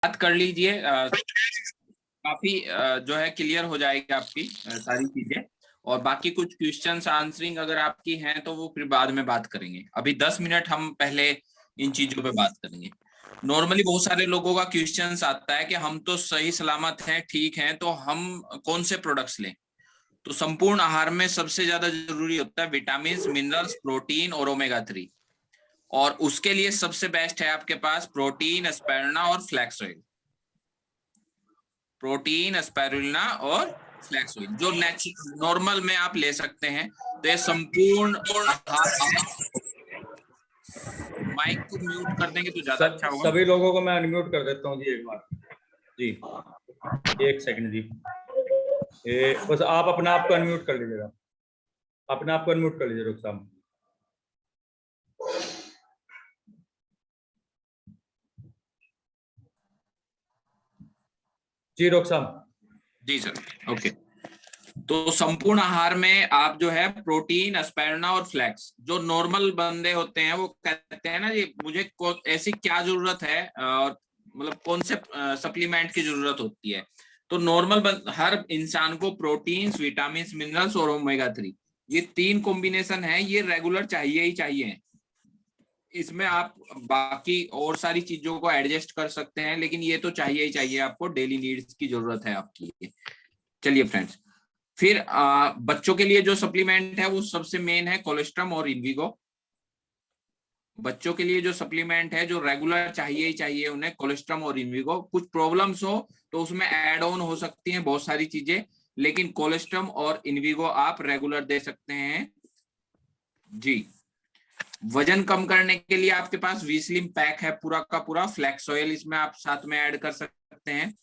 बात कर लीजिए, काफी जो है क्लियर हो जाएगी आपकी सारी चीजें। और बाकी कुछ क्वेश्चंस आंसरिंग अगर आपकी हैं तो वो फिर बाद में बात करेंगे। अभी 10 मिनट हम पहले इन चीजों पे बात करेंगे। नॉर्मली बहुत सारे लोगों का क्वेश्चंस आता है कि हम तो सही सलामत हैं, ठीक हैं, तो हम कौन से प्रोडक्ट्स लें। तो संपूर्ण आहार में सबसे ज्यादा जरूरी होता है विटामिन, मिनरल्स, प्रोटीन और ओमेगा 3। और उसके लिए सबसे बेस्ट है आपके पास प्रोटीन, एस्पेरुलिना और फ्लैक्स ऑयल। प्रोटीन, एस्पेरुलिना और फ्लैक्स ऑयल जो नॉर्मल में आप ले सकते हैं। तो ये संपूर्ण आहार। माइक को म्यूट कर देंगे तो ज्यादा अच्छा होगा। सभी लोगों को मैं अनम्यूट कर देता हूँ जी एक बार। जी 1 सेकंड जी। बस आप अपने आप को अनम्यूट कर लीजिएगा, अपने आप को अनम्यूट कर लीजिए रुखसाम। जी रुखसाम। जी सर, ओके। तो संपूर्ण आहार में आप जो है प्रोटीन, एस्पेरुलिना और फ्लैक्स, जो नॉर्मल बंदे होते हैं वो कहते हैं ना जी मुझे ऐसी क्या जरूरत है और मतलब कौन से सप्लीमेंट की जरूरत होती है। तो नॉर्मल हर इंसान को प्रोटीन, विटामिन, मिनरल्स और ओमेगा 3, ये 3 कॉम्बिनेशन है, ये रेगुलर चाहिए ही चाहिए। इसमें आप बाकी और सारी चीजों को एडजस्ट कर सकते हैं, लेकिन ये तो चाहिए ही चाहिए, आपको डेली नीड्स की जरूरत है आपकी। चलिए फ्रेंड्स, फिर बच्चों के लिए जो सप्लीमेंट है वो सबसे मेन है कोलेस्ट्रम और इनविगो। बच्चों के लिए जो सप्लीमेंट है जो रेगुलर चाहिए ही चाहिए उन्हें, कोलेस्ट्रम और इनविगो। कुछ प्रॉब्लम्स हो तो उसमें ऐड ऑन हो सकती हैं बहुत सारी चीजें, लेकिन कोलेस्ट्रम और इनविगो आप रेगुलर दे सकते हैं जी। वजन कम करने के लिए आपके पास वीस्लिम पैक है पूरा का पूरा, फ्लैक्स ऑयल इसमें आप साथ में ऐड कर सकते हैं।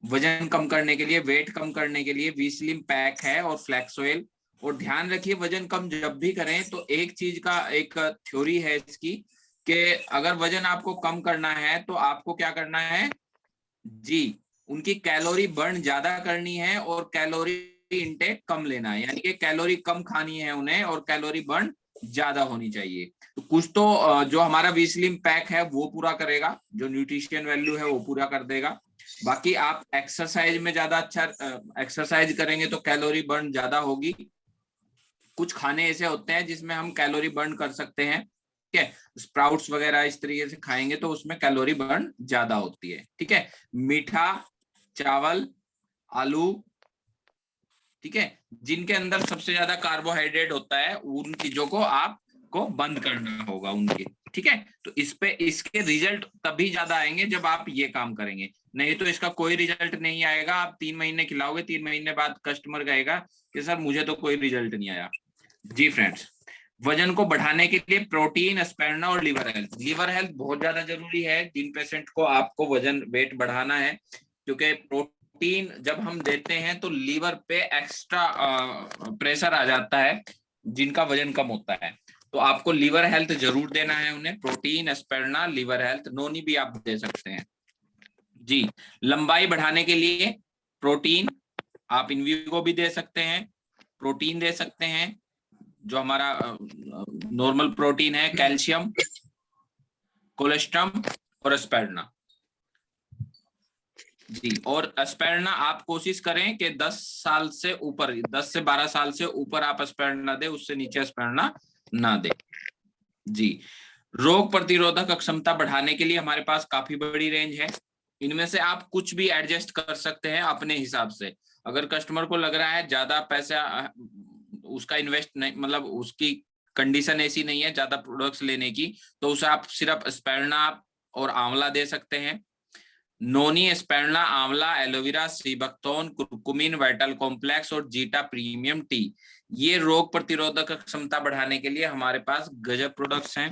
वजन कम करने के लिए, वेट कम करने के लिए वीस्लिम पैक है और फ्लैक्स ऑयल। और ध्यान रखिए वजन कम जब भी करें तो एक चीज का एक थ्योरी है इसकी कि अगर वजन आपको कम करना है तो आपको क्या करना है जी, उनकी कैलोरी बर्न ज्यादा करनी है और कैलोरी इंटेक कम लेना है, यानी कि कैलोरी कम खानी है उन्हें और कैलोरी बर्न ज्यादा होनी चाहिए। तो कुछ तो जो हमारा वीस्लिम पैक है वो पूरा करेगा, जो न्यूट्रिशन वैल्यू है वो पूरा कर देगा। बाकी आप एक्सरसाइज में ज्यादा अच्छा एक्सरसाइज करेंगे तो कैलोरी बर्न ज्यादा होगी। कुछ खाने ऐसे होते हैं जिसमें हम कैलोरी बर्न कर सकते हैं, ठीक है, स्प्राउट्स वगैरह इस तरीके से खाएंगे तो उसमें कैलोरी बर्न ज्यादा होती है, ठीक है। मीठा, चावल, आलू, ठीक है, जिनके अंदर सबसे ज्यादा कार्बोहाइड्रेट होता है उन चीजों को आपको बंद करना होगा उनके, ठीक है। तो इस पे इसके रिजल्ट तभी ज्यादा आएंगे जब आप ये काम करेंगे, नहीं तो इसका कोई रिजल्ट नहीं आएगा। आप 3 महीने खिलाओगे, 3 महीने बाद कस्टमर कहेगा कि सर मुझे तो कोई रिजल्ट नहीं आया जी। फ्रेंड्स, वजन को बढ़ाने के लिए प्रोटीन, एस्पेरुलिना और लिवर हेल्थ। लिवर हेल्थ बहुत ज्यादा जरूरी है जिन पेशेंट को आपको वजन वेट बढ़ाना है, क्योंकि प्रोटीन जब हम देते हैं तो लीवर पे एक्स्ट्रा प्रेशर आ जाता है जिनका वजन कम होता है। तो आपको लीवर हेल्थ जरूर देना है उन्हें, प्रोटीन, एस्पेरुलिना, लिवर हेल्थ, नोनी भी आप दे सकते हैं जी। लंबाई बढ़ाने के लिए प्रोटीन आप इनविगो भी दे सकते हैं, प्रोटीन दे सकते हैं जो हमारा नॉर्मल प्रोटीन है, कैल्शियम, कोलेस्ट्रम और एस्पेरुलिना जी। और एस्पेरुलिना आप कोशिश करें कि 10 साल से ऊपर, 10 से 12 साल से ऊपर आप एस्पेरुलिना दे, उससे नीचे एस्पेरुलिना ना दे जी। रोग प्रतिरोधक क्षमता बढ़ाने के लिए हमारे पास काफी बड़ी रेंज है, इनमें से आप कुछ भी एडजस्ट कर सकते हैं अपने हिसाब से। अगर कस्टमर को लग रहा है ज्यादा पैसा उसका इन्वेस्ट नहीं, मतलब उसकी कंडीशन ऐसी नहीं है ज्यादा प्रोडक्ट्स लेने की, तो उसे आप सिर्फ एस्पेरुलिना और आंवला दे सकते हैं। नोनी, एस्पेरुलिना, आंवला, aloe vera, sea buckthorn, curcumin, vital complex और जीटा प्रीमियम टी, ये रोग प्रतिरोधक क्षमता बढ़ाने के लिए हमारे पास गजब प्रोडक्ट्स हैं।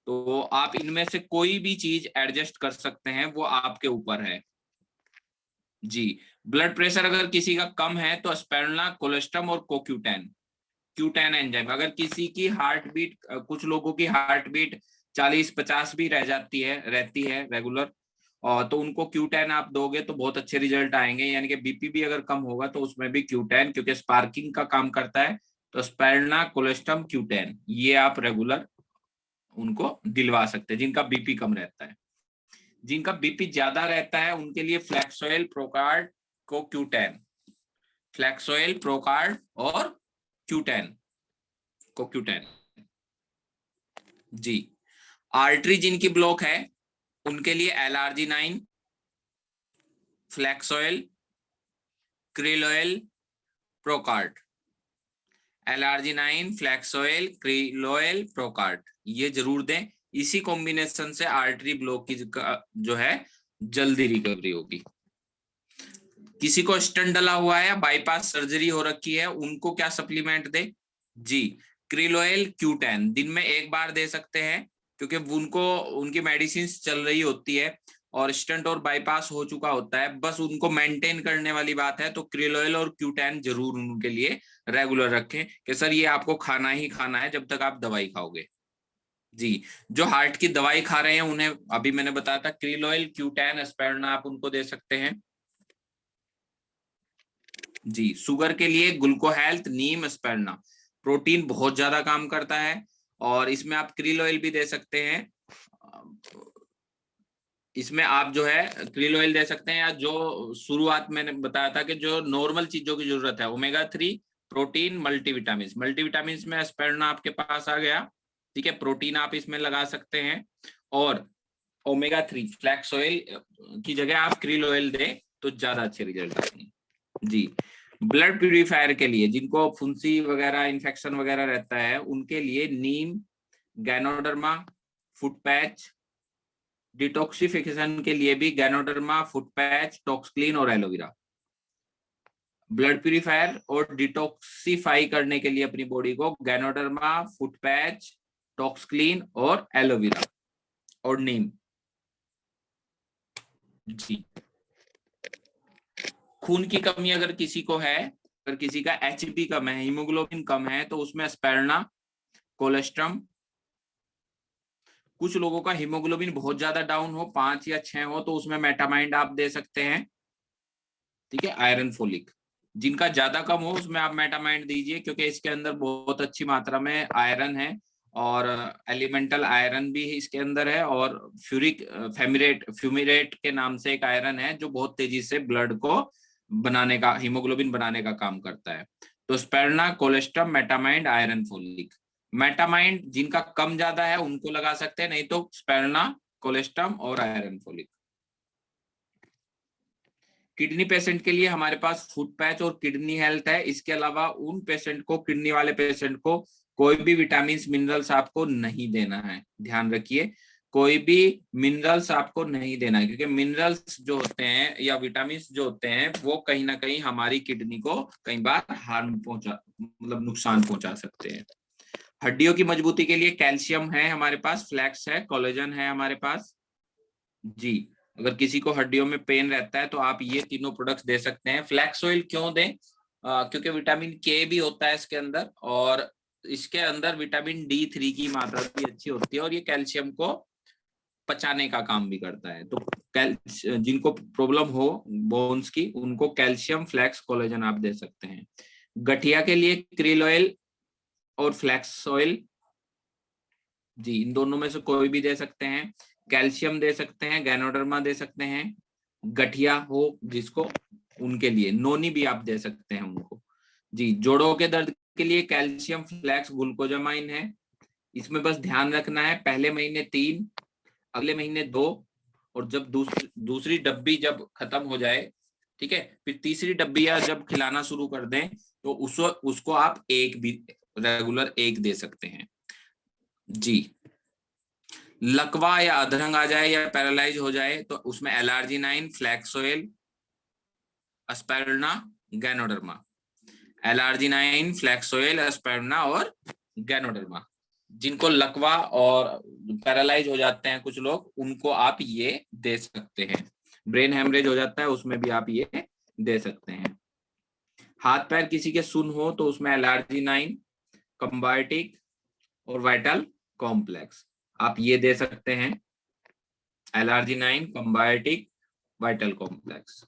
तो आप इनमें से कोई भी चीज एडजस्ट कर सकते हैं, वो आपके ऊपर है जी। ब्लड प्रेशर अगर किसी का कम है तो एस्पेरुलिना, कोलेस्ट्रम और कोक्यूटेन, क्यूटेन एंजाइम। अगर किसी की हार्ट बीट, कुछ लोगों की हार्ट बीट 40-50 भी रह जाती है, रहती है रेगुलर, और तो उनको क्यूटेन आप दोगे तो बहुत अच्छे रिजल्ट आएंगे। यानी कि बीपी भी अगर कम होगा तो उसमें भी क्यूटेन, क्योंकि स्पार्किंग का काम करता है, तो एस्पेरुलिना, कोलेस्ट्रम, क्यूटेन, ये आप रेगुलर उनको दिलवा सकते हैं जिनका बीपी कम रहता है जिनका बीपी ज्यादा रहता है उनके लिए फ्लैक्सोइल, प्रोकार्ड, कोक्यूटेन, फ्लैक्सोइल, प्रोकार्ड और क्यूटेन, कोक्यूटेन। जी। आर्टरी जिनकी ब्लॉक है उनके लिए एलआरजी-9, फ्लैक्सोइल, क्रिलोइल, प्रोकार्ड, एलआरजी-9, फ्लैक्सोइल, क्रिलोइल, प्रोकार्ड, ये जरूर दें। इसी कॉम्बिनेशन से आर्टरी ब्लॉक की जो है जल्दी रिकवरी होगी। किसी को स्टंट डला हुआ है या बाईपास सर्जरी हो रखी है, उनको क्या सप्लीमेंट दे? जी, क्रिलोइल, क्यूटेन दिन में एक बार दे सकते हैं, क्योंकि उनको उनकी मेडिसिन चल रही होती है और स्टंट और बाईपास हो चुका होता है, बस उनको मेंटेन करने वाली बात है। तो क्रिलोइल और क्यूटेन जरूर उनके लिए रेगुलर रखें कि सर ये आपको खाना ही खाना है जब तक आप दवाई खाओगे। जी, जो हार्ट की दवाई खा रहे हैं उन्हें अभी मैंने बताया था क्रिलोइल, क्यूटेन, एस्पेरना आप उनको दे सकते हैं। जी, शुगर के लिए ग्लूको हेल्थ, नीम, एस्पेरना, प्रोटीन बहुत ज्यादा काम करता है और इसमें आप क्रिल ऑयल भी दे सकते हैं। इसमें आप जो है क्रिल ऑयल दे सकते हैं, या जो शुरुआत मैंने बताया था कि जो नॉर्मल चीजों की जरूरत है, ओमेगा-3, प्रोटीन, मल्टीविटामिन। मल्टीविटामिन में एस्पेरना आपके पास आ गया, ठीक है, प्रोटीन आप इसमें लगा सकते हैं और ओमेगा-3 फ्लैक्स ऑयल की जगह आप क्रिल ऑयल दें तो ज्यादा अच्छे रिजल्ट आएंगे। जी, ब्लड प्यूरिफायर के लिए जिनको फुंसी वगैरह इन्फेक्शन वगैरह रहता है उनके लिए नीम, गैनोडर्मा, फुट पैच, डिटॉक्सिफिकेशन के लिए भी गैनोडर्मा, फुट पैच, टॉक्सक्लीन और एलोवेरा। ब्लड प्यूरिफायर और डिटॉक्सिफाई करने के लिए अपनी बॉडी को गैनोडर्मा, फुट पैच, टॉक्सक्लीन और एलोवेरा और नीम। जी, खून की कमी अगर किसी को है, अगर किसी का एचबी कम है, हीमोग्लोबिन कम है, तो उसमें एस्पेरना, कोलेस्ट्रम। कुछ लोगों का हीमोग्लोबिन बहुत ज्यादा डाउन हो, 5 या 6 हो, तो उसमें मेटामाइंड आप दे सकते हैं, ठीक है। आयरन फोलिक जिनका ज्यादा कम हो उसमें आप मेटामाइंड दीजिए, क्योंकि इसके अंदर बहुत अच्छी मात्रा में आयरन है और एलिमेंटल आयरन भी इसके अंदर है, और फ्यूमिरेट के नाम से एक आयरन है जो बहुत तेजी से ब्लड को बनाने का, हीमोग्लोबिन बनाने का काम करता है। तो स्पेरना, कोलेस्ट्रम, मेटामाइंड, आयरन फोलिक। मेटामाइंड जिनका कम ज्यादा है उनको लगा सकते हैं, नहीं तो स्पेरना, कोलेस्ट्रम और आयरन फोलिक। किडनी पेशेंट के लिए हमारे पास फुट पैच और किडनी हेल्थ है। इसके अलावा उन पेशेंट को, किडनी वाले पेशेंट को कोई भी विटामिन मिनरल्स आपको नहीं देना है, ध्यान रखिए, कोई भी मिनरल्स आपको नहीं देना है, क्योंकि मिनरल्स जो होते हैं या विटामिन जो होते हैं वो कहीं ना कहीं हमारी किडनी को कई बार हार्म पहुंचा, मतलब नुकसान पहुंचा सकते हैं। हड्डियों की मजबूती के लिए कैल्शियम है हमारे पास, फ्लैक्स है, कोलेजन है हमारे पास। जी, अगर किसी को हड्डियों में पेन रहता है तो आप ये तीनों प्रोडक्ट्स दे सकते हैं। फ्लैक्स ऑयल क्यों दें? क्योंकि विटामिन के भी होता है इसके अंदर, और इसके अंदर विटामिन D3 की मात्रा भी अच्छी होती है, और ये कैल्शियम को पचाने का काम भी करता है। तो जिनको प्रॉब्लम हो बोन्स की, उनको कैल्शियम, फ्लैक्स, कोलेजन आप दे सकते हैं। गठिया के लिए क्रिल ऑयल और फ्लैक्स ऑयल, जी, इन दोनों में से कोई भी दे सकते हैं। कैल्शियम दे सकते हैं, गैनोडर्मा दे सकते हैं। गठिया हो जिसको, उनके लिए नोनी भी आप दे सकते हैं उनको। जी, जोड़ों के दर्द के लिए कैल्शियम, फ्लैक्स, ग्लूकोजामाइन है। इसमें बस ध्यान रखना है, पहले महीने 3, अगले महीने 2, और जब दूसरी डब्बी जब खत्म हो जाए, ठीक है, फिर तीसरी डब्बी या जब खिलाना शुरू कर दें तो उसको आप एक भी रेगुलर एक दे सकते हैं। जी, लकवा या अधरंग आ जाए या पैरालाइज हो जाए तो उसमें एलआरजी-9, फ्लैक्सोइल, एस्पेरना, गैनोडर्मा। एलआरजी-9, फ्लैक्सोइल, एस्पेरना और गैनोडर्मा। जिनको लकवा और पैरालाइज हो जाते हैं कुछ लोग, उनको आप ये दे सकते हैं। ब्रेन हेमरेज हो जाता है उसमें भी आप ये दे सकते हैं। हाथ पैर किसी के सुन हो तो उसमें एलआरजी-9, कंबायोटिक और वाइटल कॉम्प्लेक्स आप ये दे सकते हैं। एलआरजी-9, कंबायोटिक, वाइटल कॉम्प्लेक्स।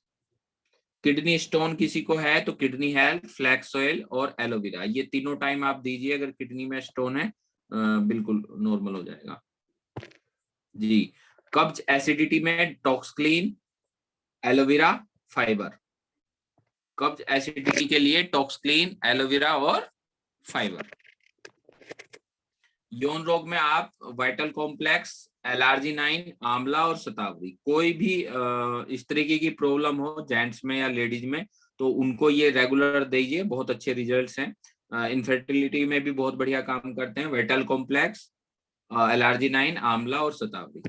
किडनी स्टोन किसी को है तो किडनी हेल्थ, फ्लैक्स ऑयल और एलोवेरा, ये तीनों टाइम आप दीजिए। अगर किडनी में स्टोन है बिल्कुल नॉर्मल हो जाएगा। जी, कब्ज एसिडिटी में टॉक्सक्लीन, एलोवेरा, फाइबर। कब्ज एसिडिटी के लिए टॉक्सक्लीन, एलोवेरा और फाइबर। यौन रोग में आप वाइटल कॉम्प्लेक्स, एलार्जिनाइन, आंवला और शतावरी। कोई भी इस तरीके की प्रॉब्लम हो जेंट्स में या लेडीज में तो उनको ये रेगुलर दीजिए, बहुत अच्छे रिजल्ट्स हैं। इनफर्टिलिटी में भी बहुत बढ़िया काम करते हैं। वाइटल कॉम्प्लेक्स, एलार्जिनाइन, आंवला और शतावरी।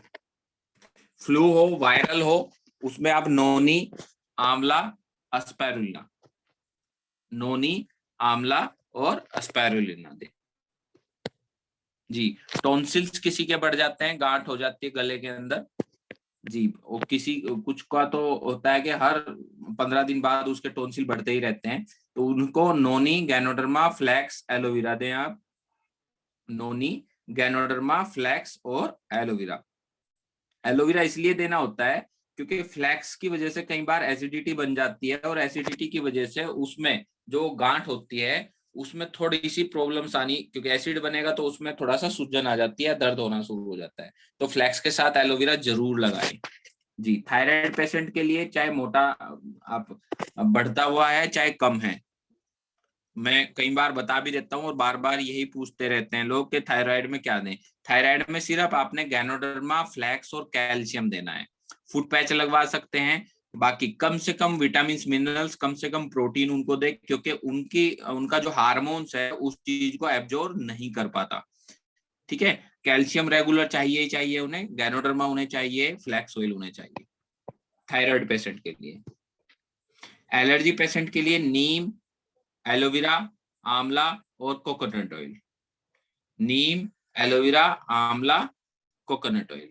फ्लू हो, वायरल हो, उसमें आप नोनी, आंवला, एस्पारुलिना, नोनी, आंवला और एस्पारुलिना दे। जी, टॉन्सिल्स किसी के बढ़ जाते हैं, गांठ हो जाती है गले के अंदर जी, और किसी कुछ का तो होता है कि हर 15 दिन बाद उसके टॉन्सिल बढ़ते ही रहते हैं, तो उनको नोनी, गैनोडर्मा, फ्लैक्स, एलोवेरा दें आप। नोनी, गैनोडर्मा, फ्लैक्स और एलोवेरा। एलोवेरा इसलिए देना होता है क्योंकि फ्लैक्स की वजह से कई बार एसिडिटी बन जाती है और एसिडिटी की वजह से उसमें जो गांठ होती है उसमें थोड़ी सी प्रॉब्लम्स आनी, क्योंकि एसिड बनेगा तो उसमें थोड़ा सा सूजन आ जाती है, दर्द होना शुरू हो जाता है। तो फ्लैक्स के साथ एलोवेरा जरूर लगाएं। जी, थायराइड पेशेंट के लिए चाहे मोटा आप बढ़ता हुआ है चाहे कम है, मैं कई बार बता भी देता हूँ और बार बार यही पूछते रहते हैं लोग कि थायराइड में क्या दें। थायराइड में सिर्फ आपने गैनोडर्मा, फ्लैक्स और कैल्शियम देना है। फुट पैच लगवा सकते हैं, बाकी कम से कम विटामिन मिनरल्स, कम से कम प्रोटीन उनको दे, क्योंकि उनका जो हार्मोन्स है उस चीज को एब्जॉर्ब नहीं कर पाता। ठीक है, कैल्शियम रेगुलर चाहिए ही चाहिए उन्हें, गैनोडर्मा उन्हें चाहिए, फ्लैक्स ऑयल उन्हें चाहिए थायराइड पेशेंट के लिए। एलर्जी पेशेंट के लिए नीम, एलोवेरा, आंवला और कोकोनट ऑयल। नीम, एलोवेरा, आंवला, कोकोनट ऑयल,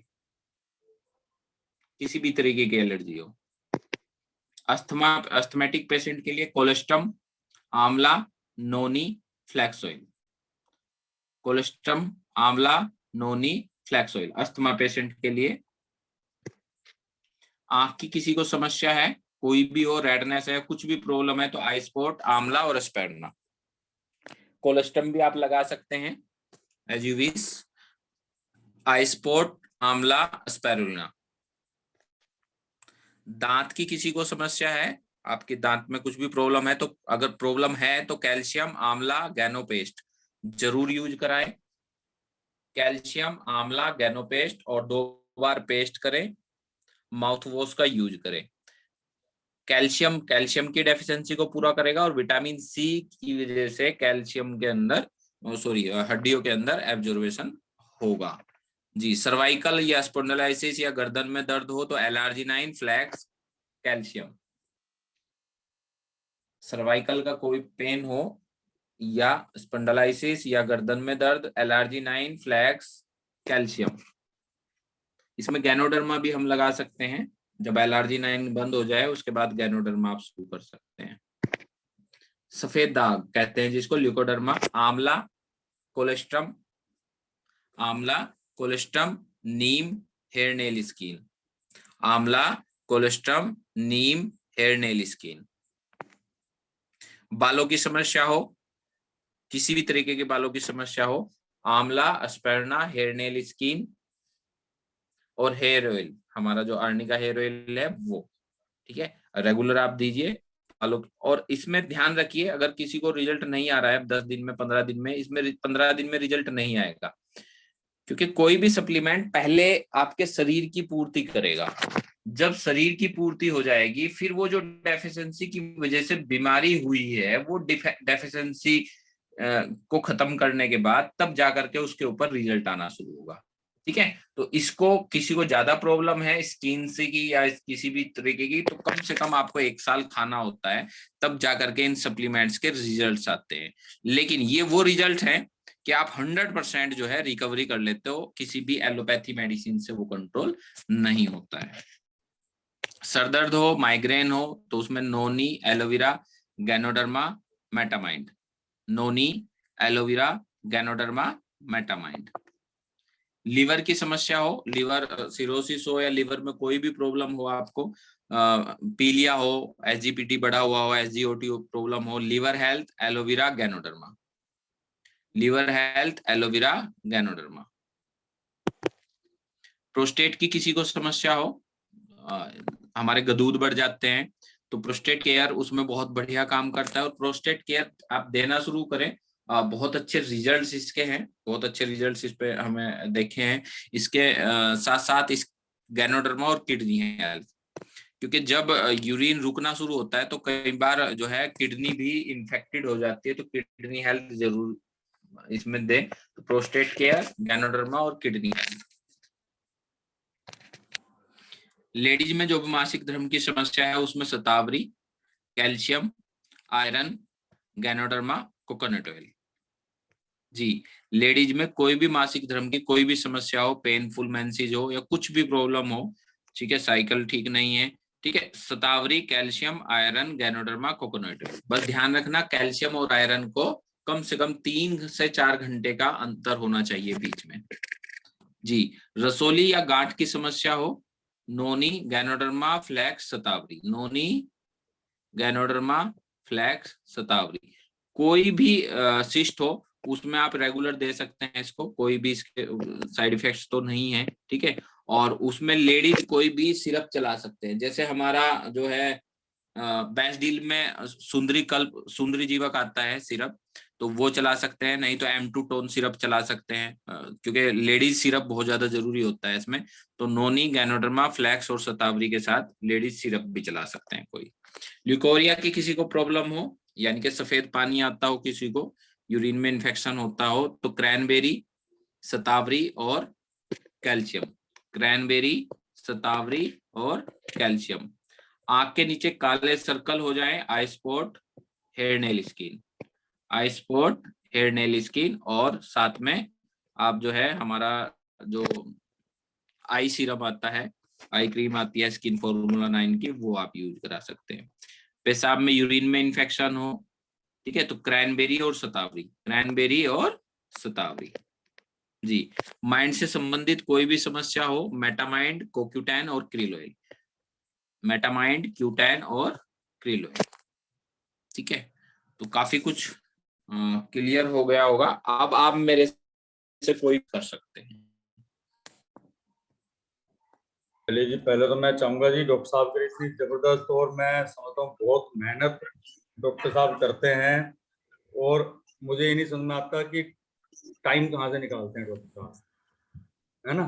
किसी भी तरीके की एलर्जी हो। अस्थमेटिक पेशेंट के लिए कोलेस्ट्रम, आंवला, नोनी, फ्लैक्स ऑयल। कोलेस्ट्रम, आंवला, नोनी, फ्लैक्स ऑयल अस्थमा पेशेंट के लिए। आंख की किसी को समस्या है, कोई भी हो, रेडनेस है, कुछ भी प्रॉब्लम है, तो आई स्पॉट, आंवला और एस्पेरना। कोलेस्ट्रम भी आप लगा सकते हैं as you wish. Eye spot, आंवला, एस्पेरुलिना। दांत की किसी को समस्या है, आपके दांत में कुछ भी प्रॉब्लम है, तो अगर प्रॉब्लम है तो कैल्शियम, आंवला, गैनोपेस्ट जरूर यूज कराएं। कैल्शियम, आंवला, गैनोपेस्ट और 2 बार पेस्ट करें। माउथ वॉश का यूज करें। कैल्शियम की डेफिशिएंसी को पूरा करेगा और विटामिन सी की वजह से कैल्शियम के अंदर हड्डियों के अंदर एब्जॉर्बेशन होगा। जी, सर्वाइकल या स्पॉन्डिलाइसिस या गर्दन में दर्द हो तो एलार्जिनाइन, फ्लैक्स, कैल्शियम। सर्वाइकल का कोई पेन हो या स्पॉन्डिलाइसिस या गर्दन में दर्द, एलार्जिनाइन, फ्लैक्स, कैल्शियम। इसमें गैनोडर्मा भी हम लगा सकते हैं, जब एलार्जिनाइन बंद हो जाए उसके बाद गैनोडर्मा आप शुरू कर सकते हैं। सफेद दाग कहते हैं जिसको, ल्यूकोडर्मा। आंवला, कोलेस्ट्रम, आंवला, कोलेस्ट्रम, नीम, हेयर नेल स्किन। आंवला, कोलेस्ट्रम, नीम, हेयर नेल स्किन। बालों की समस्या हो, किसी भी तरीके के बालों की समस्या हो, आंवला, एस्पेरना, हेयर नेल स्किन और हेयर ऑयल, हमारा जो आर्निका हेयर ऑयल है वो, ठीक है, रेगुलर आप दीजिए बालों। और इसमें ध्यान रखिए, अगर किसी को रिजल्ट नहीं आ रहा है 10 दिन में, 15 दिन में, इसमें 15 दिन में रिजल्ट नहीं आएगा, क्योंकि कोई भी सप्लीमेंट पहले आपके शरीर की पूर्ति करेगा। जब शरीर की पूर्ति हो जाएगी, फिर वो जो डेफिशिएंसी की वजह से बीमारी हुई है, वो डेफिशिएंसी को खत्म करने के बाद तब जाकर के उसके ऊपर रिजल्ट आना शुरू होगा। ठीक है, तो इसको किसी को ज्यादा प्रॉब्लम है स्किन से की या किसी भी तरीके की, तो कम से कम आपको 1 साल खाना होता है, तब जाकर के इन सप्लीमेंट्स के रिजल्ट्स आते हैं। लेकिन ये वो रिजल्ट हैं कि आप 100% जो है रिकवरी कर लेते हो, किसी भी एलोपैथी मेडिसिन से वो कंट्रोल नहीं होता है। सरदर्द हो, माइग्रेन हो, तो उसमें नोनी, एलोवेरा, गैनोडर्मा, मेटामाइंड। नोनी, एलोवेरा, गैनोडर्मा, मेटामाइंड। लीवर की समस्या हो, लीवर सिरोसिस हो या लीवर में कोई भी प्रॉब्लम हो आपको, पीलिया हो, एसजीपीटी बढ़ा हुआ हो, एसजीओटी प्रॉब्लम हो, liver health, aloe vera, ganoderma. Liver health, aloe vera, ganoderma. Prostate की किसी को समस्या हो, हमारे गदूद बढ़ जाते हैं, तो प्रोस्टेट केयर उसमें बहुत बढ़िया काम करता है। और प्रोस्टेट केयर आप देना शुरू करें, बहुत अच्छे रिजल्ट्स इसके हैं, बहुत अच्छे रिजल्ट्स इस पे हमें देखे हैं। इसके साथ साथ इस गैनोडर्मा और किडनी हेल्थ, क्योंकि जब यूरिन रुकना शुरू होता है तो कई बार जो है किडनी भी इन्फेक्टेड हो जाती है, तो किडनी हेल्थ जरूर इसमें दें। तो प्रोस्टेट केयर, गैनोडर्मा और किडनी हेल्थ। लेडीज में जो भी मासिक धर्म की समस्या है उसमें शतावरी, calcium, iron, ganoderma, coconut oil. जी, लेडीज में कोई भी मासिक धर्म की कोई भी समस्या हो, पेनफुल मेंसेज हो या कुछ भी प्रॉब्लम हो, ठीक है, साइकिल ठीक नहीं है, ठीक है, शतावरी, calcium, iron, ganoderma, coconut oil. बस ध्यान रखना कैल्शियम और आयरन को कम से कम 3 से 4 घंटे का अंतर होना चाहिए बीच में। जी, रसोली या गांठ की समस्या हो, नोनी, गैनोडर्मा, फ्लैक्स, शतावरी। नोनी, गैनोडर्मा, फ्लैक्स, शतावरी। कोई भी सिस्ट हो उसमें आप रेगुलर दे सकते हैं इसको, कोई भी इसके साइड इफेक्ट्स तो नहीं है, ठीक है। और उसमें लेडीज कोई भी सिरप चला सकते हैं, जैसे हमारा जो है बेस्ट डील में सुंदरी कल्प, सुंदरी जीवक आता है सिरप, तो वो चला सकते हैं, नहीं तो M2 टोन सिरप चला सकते हैं, क्योंकि लेडीज सिरप बहुत ज्यादा जरूरी होता है इसमें। तो नोनी, गैनोडर्मा, फ्लैक्स और शतावरी के साथ लेडीज सिरप भी चला सकते हैं। कोई ल्यूकोरिया की किसी को प्रॉब्लम हो, यानी कि सफेद पानी आता हो किसी को, यूरिन में इन्फेक्शन होता हो, तो क्रैनबेरी, शतावरी और कैल्शियम। क्रैनबेरी, शतावरी और कैल्शियम। आंख के नीचे काले सर्कल हो जाएं, आई स्पॉट, हेयर नेल स्किन, आई स्पॉट, हेयर नेल स्किन, और साथ में आप जो है हमारा जो आई सीरम आता है, आई क्रीम आती है स्किन फॉर्मूला 9 की, वो आप यूज करा सकते हैं। पेशाब में यूरिन में इन्फेक्शन हो, ठीक है, तो क्रैनबेरी और शतावरी, क्रैनबेरी और शतावरी। जी, माइंड से संबंधित कोई भी समस्या हो, मेटामाइंड, कोक्यूटैन और क्रिल ऑयल। मेटामाइंड, क्यूटैन और क्रिल ऑयल, ठीक है। तो काफी कुछ क्लियर हो गया होगा। अब आप मेरे से कोई कर सकते हैं। चलिए जी, पहले तो मैं चाहूंगा जी डॉक्टर साहब की इतनी जबरदस्त और मैं समझता हूँ बहुत मेहनत डॉक्टर साहब करते हैं, और मुझे ये नहीं समझ में आता कि टाइम कहाँ से निकालते हैं डॉक्टर साहब, है ना।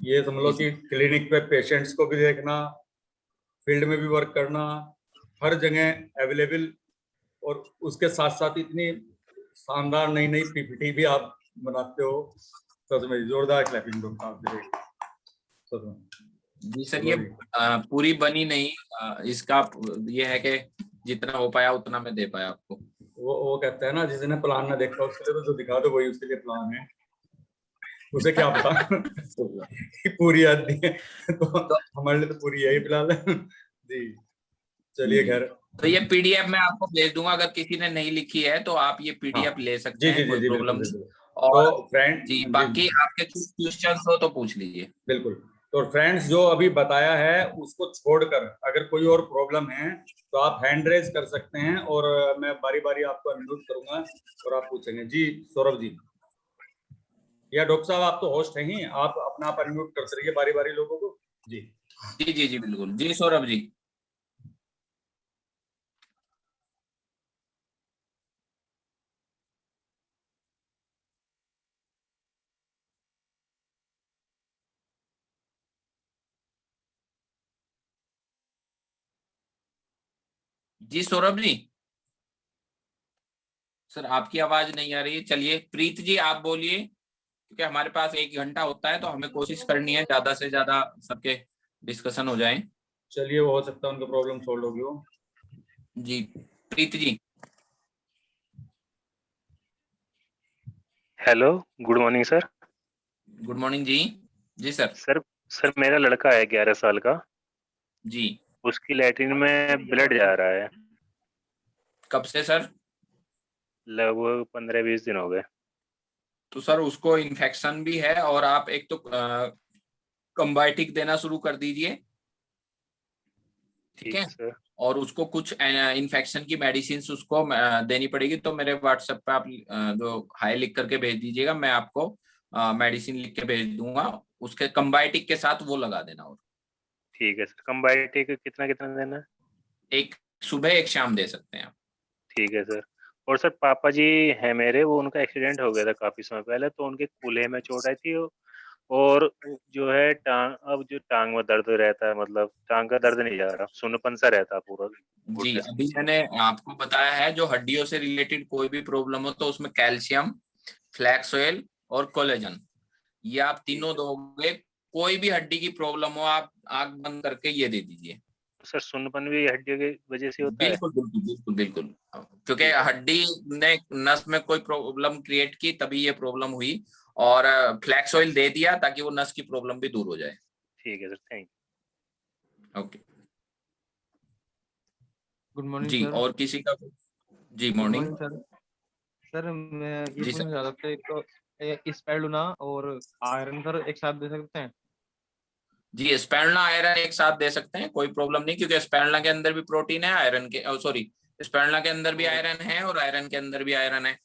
ये समझ लो कि क्लिनिक पे पेशेंट्स को भी देखना, फील्ड में भी वर्क करना, हर जगह अवेलेबल, और उसके साथ साथ इतनी शानदार नई नई पीपीटी भी आप बनाते हो। सच में जोरदार क्लैपिंग डॉक्टर साहब के लिए, सच में। जी सर, ये पूरी बनी नहीं, इसका ये है कि जितना हो पाया उतना मैं दे पाया आपको। वो कहते हैं ना, जिसने प्लान ना देखा उसके लिए तो जो दिखा दो वही उसके लिए प्लान है, उसे क्या पता कि पूरी आदमी है, तो हमारे लिए तो पूरी है ही फिलहाल। जी, चलिए खैर। तो ये पीडीएफ मैं आपको भेज दूंगा, अगर किसी ने नहीं लिखी है तो आप ये पीडीएफ हाँ ले सकते जी जी हैं, जी कोई जी, प्रॉब्लम बिल्कुल नहीं। बिल्कुल। और तो फ्रेंड जी, जी, बाकी आपके क्वेश्चन हो तो पूछ लीजिए। बिल्कुल। तो फ्रेंड्स, जो अभी बताया है उसको छोड़कर अगर कोई और प्रॉब्लम है तो आप हैंड रेज कर सकते हैं, और मैं बारी बारी आपको अनम्यूट करूंगा और आप पूछेंगे। जी सौरभ जी, या डॉक्टर साहब आप तो होस्ट हैं ही, आप अपना आप अनम्यूट करते रहिए बारी बारी लोगों को। जी जी जी जी बिल्कुल, जी सौरभ जी। जी सौरभ जी, सर आपकी आवाज नहीं आ रही है। चलिए प्रीत जी आप बोलिए, क्योंकि हमारे पास 1 घंटा होता है तो हमें कोशिश करनी है ज्यादा से ज्यादा सबके डिस्कशन हो जाए। चलिए, वो हो सकता है उनका प्रॉब्लम सॉल्व होगी वो। जी Preet ji. Hello, good morning sir. Good morning जी। जी सर। सर मेरा लड़का है 11 साल का, जी, उसकी लैट्रिन में ब्लड जा रहा है, कब से सर? लगभग 15-20 दिन हो गए। तो सर उसको इन्फेक्शन भी है, और आप एक तो कंबायोटिक देना शुरू कर दीजिए, ठीक ठीक है। है सर। और उसको कुछ इन्फेक्शन की मेडिसिन उसको देनी पड़ेगी, तो मेरे व्हाट्सएप पे आप जो हाई लिख करके भेज दीजिएगा, मैं आपको मेडिसिन लिख के भेज दूंगा, उसके कंबायोटिक के साथ वो लगा देना। और ठीक है सर, कंबायोटिक कितना कितना देना है? एक सुबह एक शाम दे सकते हैं आप। ठीक है सर। और सर पापा जी है मेरे, वो उनका एक्सीडेंट हो गया था काफी समय पहले, तो उनके कूल्हे में चोट आई थी। और जो है अब जो टांग में दर्द रहता है, मतलब टांग का दर्द नहीं जा रहा, सुनपन सा रहता है पूरा जी, घुटने से। अभी मैंने आपको बताया है, जो हड्डियों से रिलेटेड कोई भी प्रॉब्लम हो तो उसमें कैल्शियम, फ्लैक्स ऑयल और कोलेजन, ये आप ठीक तीनों है दोगे। कोई भी हड्डी की प्रॉब्लम हो, आप आंख बंद करके ये दे दीजिए। सर, सुनपन भी हड्डियों की वजह से होता है? बिल्कुल बिल्कुल बिल्कुल बिल्कुल, क्योंकि ठीक है हड्डी ने नस में कोई प्रॉब्लम क्रिएट की, तभी ये प्रॉब्लम हुई। और फ्लैक्स ऑयल दे दिया ताकि वो नस की प्रॉब्लम भी दूर हो जाए। ठीक है sir, thank okay good morning जी, सर। और किसी का? जी good morning. Morning sir. Sir मैं ये जी पूछना सर। चाह रहा था, एक तो स्पाइरुलिना और आयरन सर एक साथ दे सकते हैं? जी, स्पैरुलिना आयरन एक साथ दे सकते हैं, कोई प्रॉब्लम नहीं, क्योंकि स्पैरुलिना के अंदर भी प्रोटीन है, आयरन के सॉरी, स्पैरुलिना के अंदर भी और आयरन है और आयरन के अंदर भी आयरन है।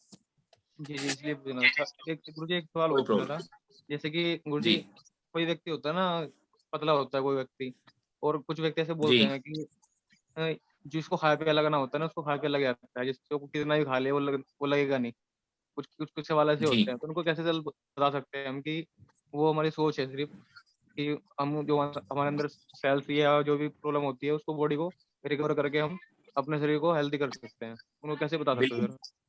जी जी, इसलिए पूछना था। एक गुरुजी एक सवाल और कोई पूछना था। प्रॉब्लम। जैसे कि गुरुजी, जी कोई व्यक्ति होता है ना, पतला होता है कोई व्यक्ति, और कुछ व्यक्ति ऐसे जी बोलते हैं कि अ, जिसको खाया पिया लगना होता है ना, उसको खा के लग जाता है, जिसको कितना भी खा ले वो लगेगा नहीं। कुछ कुछ कुछ सवाल ऐसे जी होते हैं, तो उनको कैसे चल बता सकते हैं हम कि वो हमारी सोच है सिर्फ, कि हम जो हमारे अंदर सेल्स या जो भी प्रॉब्लम होती है उसको, बॉडी को रिकवर करके हम अपने शरीर को हेल्दी कर सकते हैं, उनको कैसे बता सकते हैं बिल्कुल सर?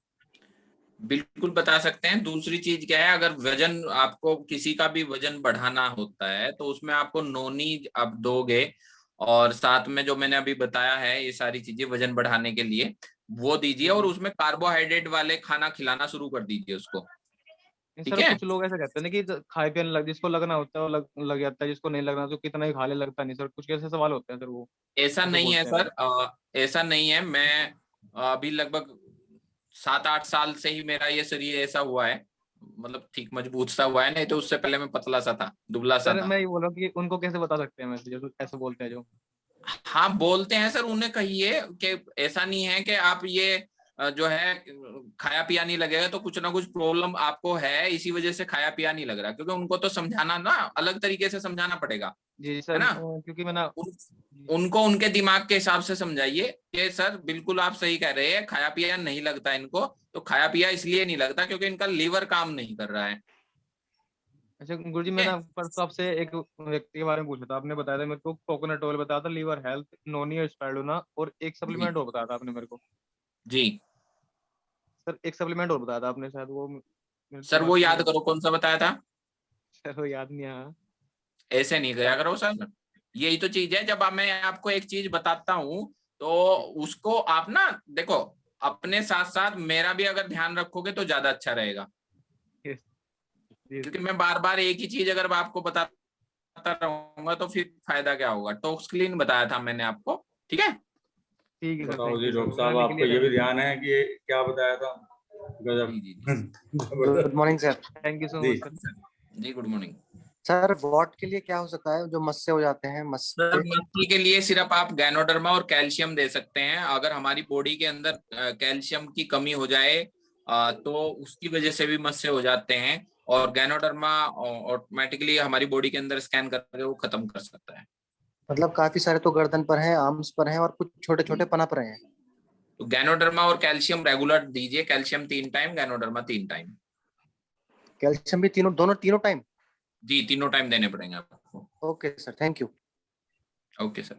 बिल्कुल बता सकते हैं। दूसरी चीज क्या है, अगर वजन, आपको किसी का भी वजन बढ़ाना होता है तो उसमें आपको नोनी आप दोगे, और साथ में जो मैंने अभी बताया है ये सारी चीजें वजन बढ़ाने के लिए, वो दीजिए। जी और जी। उसमें कार्बोहाइड्रेट वाले खाना खिलाना शुरू कर दीजिए उसको। नहीं ठीक सर, है। कुछ लोग ऐसा कहते हैं ना कि खाए पिए लग, जिसको लगना होता है वो लग जाता है, जिसको नहीं लगना तो कितना ही खा ले लगता नहीं सर, कुछ कैसे सवाल होते हैं सर वो, ऐसा ऐसे नहीं है बोलते हैं सर, सर। ऐसा नहीं है। मैं अभी लगभग 7-8 साल से ही मेरा ये शरीर ऐसा हुआ है, मतलब ठीक मजबूत सा हुआ है, नहीं तो उससे पहले मैं पतला सा था, दुबला सा सर था। मैं ये बोल रहा हूँ कि उनको कैसे बता सकते हैं वैसे, जो ऐसे बोलते हैं जो। हाँ बोलते हैं सर, उन्हें कहिए कि ऐसा नहीं है कि आप ये जो है खाया पिया नहीं लगेगा, तो कुछ ना कुछ प्रॉब्लम आपको है, इसी वजह से खाया पिया नहीं लग रहा, क्योंकि उनको तो समझाना ना, अलग तरीके से समझाना पड़ेगा, जी जी है सर, ना। क्योंकि मैं ना। उन, जी उनको उनके दिमाग के हिसाब से समझाइए कि सर बिल्कुल आप सही कह रहे हैं, खाया पिया नहीं लगता इनको, तो खाया पिया इसलिए नहीं लगता क्योंकि इनका लीवर काम नहीं कर रहा है। अच्छा गुरुजी, ठीक मैं है। ना परसों आपसे एक व्यक्ति के बारे में पूछा था, आपने बताया था मेरे को कोकोनट ऑयल बताया था, लीवर हेल्थ, नोनी और स्पाइरुलिना, और एक जी सप्लीमेंट और बताया था आपने मेरे को। जी सर एक सप्लीमेंट और बताया था आपने, शायद वो मेरे सर, दिमाग वो से याद निकल करो कौन सा बताया था। सर वो याद नहीं आया। ऐसे नहीं क्या? गया करो सर, यही तो चीज है, जब मैं आपको एक चीज बताता हूँ तो उसको आप ना देखो, अपने साथ साथ मेरा भी अगर ध्यान रखोगे तो ज्यादा अच्छा रहेगा। जी जी, क्योंकि मैं बार बार एक ही चीज अगर आपको बताता रहूंगा तो फिर फायदा क्या होगा। टॉक्सक्लीन बताया था मैंने आपको, ठीक है। ठीक है सर, बताओ थैंक जी यू सर, डॉक्टर साहब, बताने के आपको लिए ये थैंक भी यू सर। ध्यान है कि ये क्या बताया था? जी जी जी गजब। गुड जबरदस्त। Morning sir. Thank you so जी मच सर। जी गुड मॉर्निंग। सर वॉट के लिए क्या हो सकता है, जो मस्से हो जाते हैं, सर मस्से? मछली के लिए सिर्फ आप गैनोडर्मा और कैल्शियम दे सकते हैं। अगर हमारी बॉडी के अंदर कैल्शियम की कमी हो जाए तो उसकी वजह से भी मस्से हो जाते हैं, और गैनोडर्मा ऑटोमेटिकली हमारी बॉडी के अंदर स्कैन करके वो खत्म कर सकता है। मतलब काफी सारे तो गर्दन पर हैं, आर्म्स पर हैं, और कुछ छोटे छोटे पनप रहे हैं। तो गैनोडर्मा और कैल्शियम रेगुलर दीजिए, calcium 3 time, ganoderma 3 time. Calcium भी तीनों, दोनों तीनों टाइम? जी, तीनों टाइम देने पड़ेंगे आपको। Okay sir, thank you. Okay sir.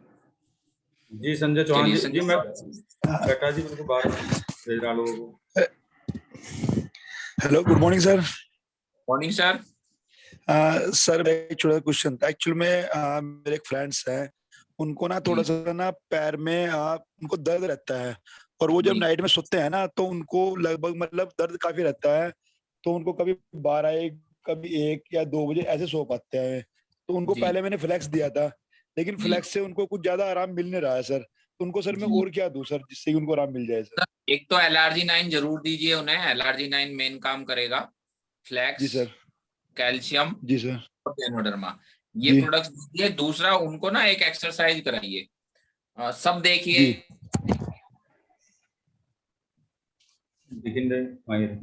जी संजय चौहान चलिए जी, जी मैं संजय। बेटा जी मेरे को बाहर भेज रहा लोगों को। Hello, good morning sir. Morning sir. Sir एक छोटा क्वेश्चन था एक्चुअल में। मेरे एक फ्रेंड्स हैं, उनको ना थोड़ा जी सा ना पैर में उनको दर्द रहता है, और वो जब जी नाइट में सोते हैं ना तो उनको लगभग मतलब दर्द काफी रहता है। तो उनको कभी 12 1, कभी 1 या 2 बजे ऐसे सो पाते हैं। तो उनको जी पहले मैंने फ्लैक्स दिया था, लेकिन जी फ्लैक्स से उनको कुछ ज्यादा आराम मिल नहीं रहा है सर। तो उनको सर मैं जी और क्या दूं सर, जिससे कि उनको आराम मिल जाए सर? सर, एक तो LRG9 जरूर दीजिए उन्हें, LRG9 मेन काम करेगा। जी फ्लैक्स, सर। कैल्शियम जी सर। और गैनोडर्मा, ये जी प्रोडक्ट्स दीजिए। दूसरा, उनको ना एक एक्सरसाइज कराइए। सब देखिए। जी। दिखिंदे माहिर।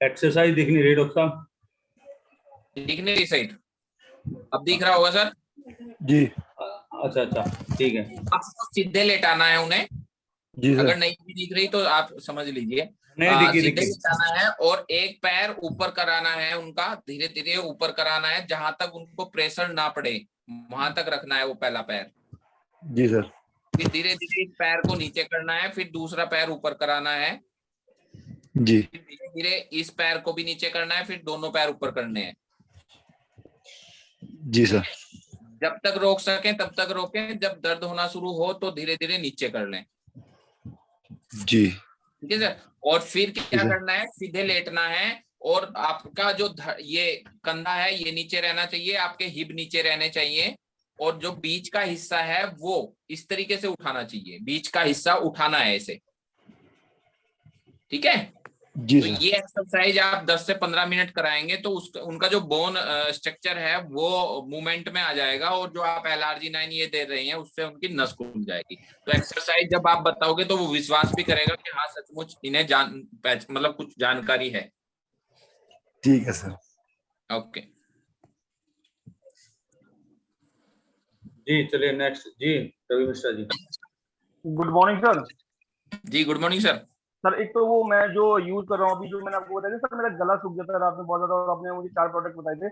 एक्सरसाइज दिख नहीं रही डॉक्टर साहब। दिख नहीं रही साइड, अब दिख रहा होगा सर। जी अच्छा अच्छा ठीक है। आपको सीधे लेटाना है उन्हें, जी सर। अगर नहीं भी दिख रही तो आप समझ लीजिए। नहीं दिखी सीधे दिखी। लेटाना है और एक पैर ऊपर कराना है उनका, धीरे धीरे ऊपर कराना है, जहां तक उनको प्रेशर ना पड़े वहां तक रखना है वो पहला पैर। जी सर। फिर धीरे धीरे इस पैर को नीचे करना है, फिर दूसरा पैर ऊपर कराना है, जी फिर धीरे धीरे इस पैर को भी नीचे करना है, फिर दोनों पैर ऊपर करने हैं। जी सर। जब तक रोक सकें तब तक रोकें, जब दर्द होना शुरू हो तो धीरे धीरे नीचे कर लें। जी ठीक है सर। और फिर क्या सर। करना है, सीधे लेटना है और आपका जो ये कंधा है ये नीचे रहना चाहिए, आपके हिप नीचे रहने चाहिए, और जो बीच का हिस्सा है वो इस तरीके से उठाना चाहिए, बीच का हिस्सा उठाना है ऐसे। ठीक है। जी तो सर। ये एक्सरसाइज आप 10 से 15 मिनट कराएंगे तो उसका उनका जो बोन स्ट्रक्चर है वो मूवमेंट में आ जाएगा, और जो आप LRG9 ये दे रहे हैं उससे उनकी नस खुल जाएगी। तो एक्सरसाइज जब आप बताओगे तो वो विश्वास भी करेगा कि हाँ सचमुच इन्हें मतलब कुछ जानकारी है। ठीक है सर। ओके जी चलिए नेक्स्ट जी Ravi Mishra ji. Good morning sir. जी गुड मॉर्निंग सर। सर एक तो वो मैं जो यूज कर रहा हूँ अभी, जो मैंने आपको बताया था सर, मेरा गला सूख गया था रात में बहुत ज्यादा, और आपने मुझे 4 प्रोडक्ट बताए थे,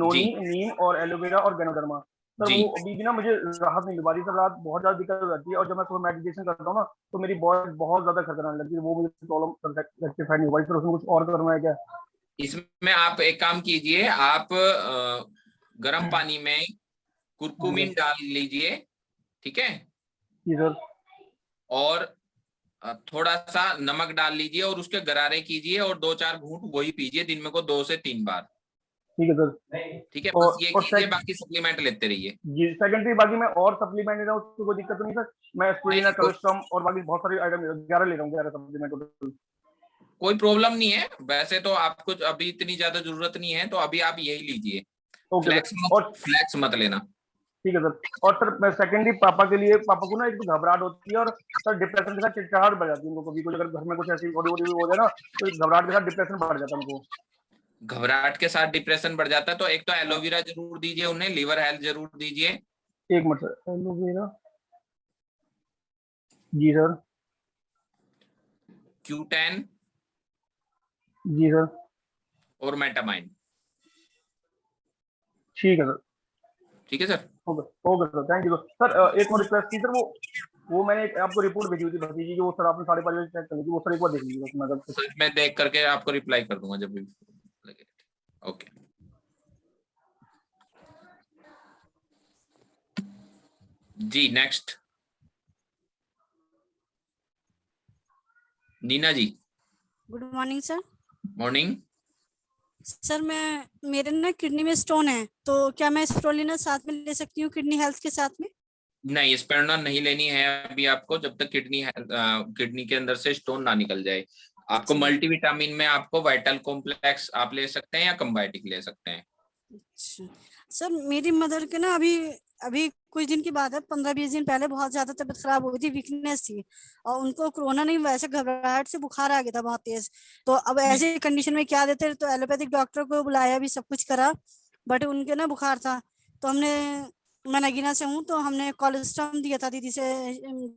नोनी, नीम और एलोवेरा और गैनोडर्मा। सर जी। वो अभी भी ना मुझे राहत नहीं मिल पा रही सर, रात बहुत ज्यादा दिक्कत हो जाती है, और जब मैं सुबह मेडिटेशन करता हूँ ना तो मेरी बॉडी बहुत ज्यादा खतरनाक लगती है, वो मुझे प्रॉब्लम रेक्टिफाई नहीं हुआ सर। उसमें कुछ और करना है क्या? इसमें आप एक काम कीजिए, आप गर्म पानी में कुरकुमिन डाल लीजिए, ठीक है, जी सर। और थोड़ा सा नमक डाल लीजिए और उसके गरारे कीजिए और 2-4 घूंट वही पीजिए दिन में को 2 से 3 बार। ठीक है सर। ठीक है, बस ये और कीजिए, बाकी सप्लीमेंट लेते रहिए। जी सेकेंडरी, बाकी मैं और सप्लीमेंट ले रहा हूँ उसको कोई दिक्कत तो नहीं सर? मैं स्प्रुलिना, कोलेस्ट्रॉम और बाकी बहुत सारे आइटम 11 ले रहा हूँ, 11 सप्लीमेंट। कोई प्रॉब्लम नहीं है, वैसे तो आपको अभी इतनी ज्यादा जरूरत नहीं है, तो अभी आप यही लीजिए। Okay sir. फ्लैक्स मत लेना। ठीक है सर। और सर मैं सेकेंडली पापा के लिए, पापा को ना एक तो घबराहट होती है, और सर डिप्रेशन के साथ चिड़चिड़ाहट बढ़ जाती है उनको, कभी कुछ अगर घर में कुछ ऐसी बॉडी वॉडी हो जाए ना तो घबराहट के साथ डिप्रेशन बढ़ जाता है उनको। घबराहट के साथ डिप्रेशन बढ़ जाता है तो एक तो एलोवेरा जरूर दीजिए उन्हें, लिवर हेल्थ जरूर दीजिए। एक मिनट सर, एलोवेरा। जी सर। Q10 जी सर। और मेटामाइन। ठीक है सर। ठीक है sir. Okay sir, thank you sir. एक और रिक्वेस्ट थी सर, वो मैंने आपको रिपोर्ट भेजी थी भतीजी की, वो सर आपने 5:30 बजे चेक कर ली थी, वो सर एक बार देख लीजिएगा। सर मैं देख करके आपको रिप्लाई कर दूंगा जब भी लगे। ओके जी। Next Neena ji. Good morning sir. Morning. Sir मेरे ना किडनी में स्टोन है, तो क्या मैं स्प्रुलिना साथ में ले सकती हूँ किडनी हेल्थ के साथ में? नहीं, स्पेरुलिना नहीं लेनी है अभी आपको, जब तक किडनी के अंदर से स्टोन ना निकल जाए। आपको मल्टीविटामिन में आपको वाइटल कॉम्प्लेक्स आप ले सकते हैं या कंबायोटिक ले सकते हैं। अच्छा सर, मेरी मदर के ना अभी कुछ दिन की बात है, 15-20 दिन पहले बहुत ज्यादा तबीयत खराब हो गई थी, वीकनेस थी, और उनको कोरोना नहीं, वैसे घबराहट से बुखार आ गया था बहुत तेज। तो अब ऐसे कंडीशन में क्या देते, तो एलोपैथिक डॉक्टर को बुलाया, भी सब कुछ करा, बट उनके ना बुखार था, तो मैं नगीना से हूँ, तो हमने कोलेस्ट्रॉम दिया था दीदी से,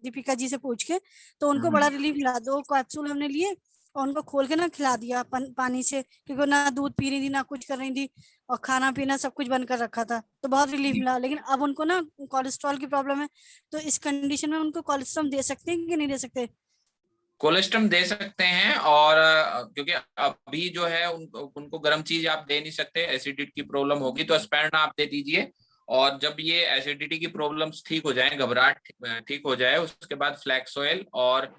दीपिका जी से पूछ के, तो उनको बड़ा रिलीफ मिला। 2 कैप्सूल हमने लिए और उनको खोल के ना खिला दिया पानी से, क्योंकि ना दूध पी रही थी ना कुछ कर रही थी, और खाना पीना सब कुछ बंद कर रखा था, तो बहुत रिलीफ मिला। लेकिन अब उनको ना कोलेस्ट्रॉल की प्रॉब्लम है, तो इस कंडीशन में उनको कोलेस्ट्रॉल दे सकते हैं कि नहीं दे सकते? कोलेस्ट्रम दे सकते हैं, और क्योंकि अभी जो है उनको गर्म चीज आप दे नहीं सकते, एसिडिटी की प्रॉब्लम होगी, तो स्पेरुलिना आप दे दीजिए, और जब ये एसिडिटी की प्रॉब्लम्स ठीक हो जाए, घबराहट ठीक हो जाए, उसके बाद फ्लैक्स ऑयल और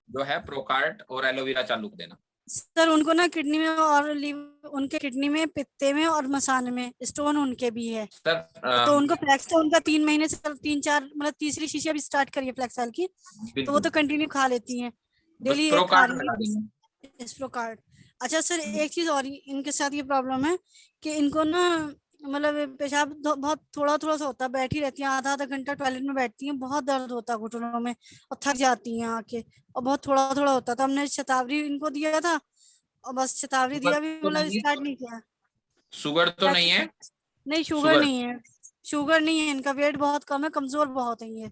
जो है प्रोकार्ट और एलोवेरा चालू कर देना। सर उनको ना किडनी में और उनके किडनी में, पित्ते में और मसाने में स्टोन उनके भी है सर। तो उनको फ्लैक्स तो उनका 3 महीने से 3-4 मतलब तीसरी शीशी अभी स्टार्ट करिए फ्लैक्स ऑयल की, तो वो तो कंटिन्यू खा लेती हैं, डेली एक खा रही है इस प्रोकार्ड। अच्छा सर, एक चीज और इनके साथ ये प्रॉब्लम है कि इनको ना मतलब पेशाब बहुत थोड़ा थोड़ा सा होता है, बैठी रहती हैं आधा आधा घंटा टॉयलेट में बैठती हैं, बहुत दर्द होता है घुटनों में और थक जाती हैं आके, और बहुत थोड़ा थोड़ा होता था। हमने शतावरी इनको दिया था और बस शतावरी शुगर दिया भी, तो मतलब नहीं है? स्टार्ट नहीं किया। शुगर तो क्या नहीं चीज़ है? है? नहीं शुगर शुगर? नहीं है, शुगर नहीं है, इनका वेट बहुत कम है, कमजोर बहुत है ये।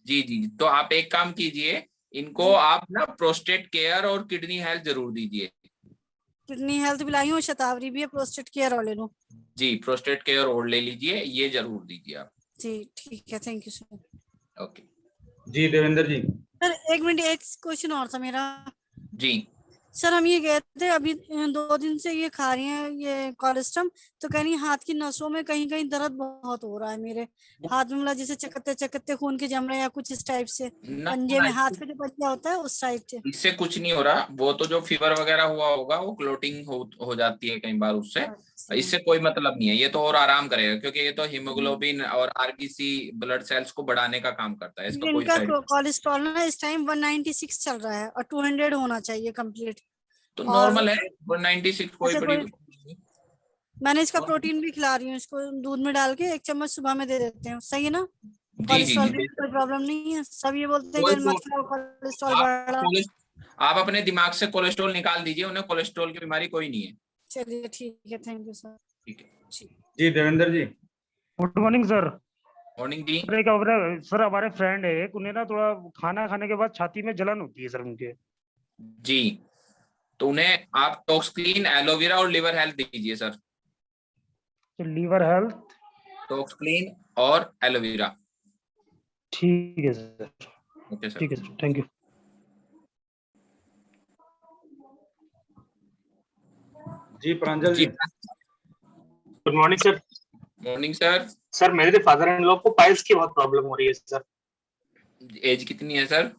जी जी, तो आप एक काम कीजिए, इनको जी आप ना प्रोस्टेट केयर और किडनी हेल्थ जरूर दीजिए। किडनी हेल्थ भी लाई हूँ, शतावरी भी है, प्रोस्टेट केयर और ले लूँ। जी, प्रोस्टेट केयर और ले लीजिए, ये जरूर दीजिए आप। जी ठीक है, थैंक यू सर। ओके। जी देवेंद्र जी। सर एक मिनट, एक क्वेश्चन और था मेरा। जी सर हम ये गए थे अभी 2 दिन से ये खा रही हैं ये कोलेस्ट्रम, तो कह रही हैं हाथ की नसों में कहीं कहीं दर्द बहुत हो रहा है मेरे हाथ में, मतलब जैसे चकत्ते चकत्ते खून के जम रहे हैं या कुछ इस टाइप से, ना पंजे ना, में हाथ का जो पंजा होता है उस टाइप से। इससे कुछ नहीं हो रहा, वो तो जो फीवर वगैरह हुआ होगा वो क्लोटिंग हो जाती है कई बार उससे। अच्छा इससे कोई मतलब नहीं है, ये तो और आराम करेगा, क्योंकि ये तो हीमोग्लोबिन और आरबीसी ब्लड सेल्स को बढ़ाने का काम करता है, इसका क्योंकि कोई इनका साइड। कोलेस्ट्रॉल ना इस टाइम 196 चल रहा है और 200 होना चाहिए कंप्लीट। तो और नॉर्मल है 196, कोई ऐसे बड़ी कोई, मैंने इसका प्रोटीन भी खिला रही हूँ इसको, दूध में डाल के 1 चम्मच सुबह में दे देते हैं, सही है ना? जी जी कोलेस्ट्रॉल जी, की कोई प्रॉब्लम नहीं है, सब ये बोलते हैं कोई कि तो मत खाओ कोलेस्ट्रॉल आप बढ़ रहा। आप अपने दिमाग से कोलेस्ट्रॉल निकाल दीजिए, उन्हें कोलेस्ट्रॉल की बीमारी कोई नहीं है। चलिए ठीक है, थैंक यू सर। ठीक है। जी Devendra ji. Good morning sir. Morning जी। सर एक सर हमारे फ्रेंड है एक, उन्हें ना थोड़ा खाना खाने के बाद छाती में जलन होती है सर उनके। जी, तो उन्हें आप टॉक्सक्लीन, एलोवेरा और लिवर हेल्थ दीजिए सर। तो लीवर हेल्थ, टॉक्सक्लीन और एलोवेरा। ठीक है सर, ओके सर। ठीक है सर, थैंक यू। जी प्रांजल जी जी। Good morning sir. Morning sir. Sir मेरे फादर इन लॉ को पाइल्स की बहुत प्रॉब्लम हो रही है सर। एज कितनी है सर?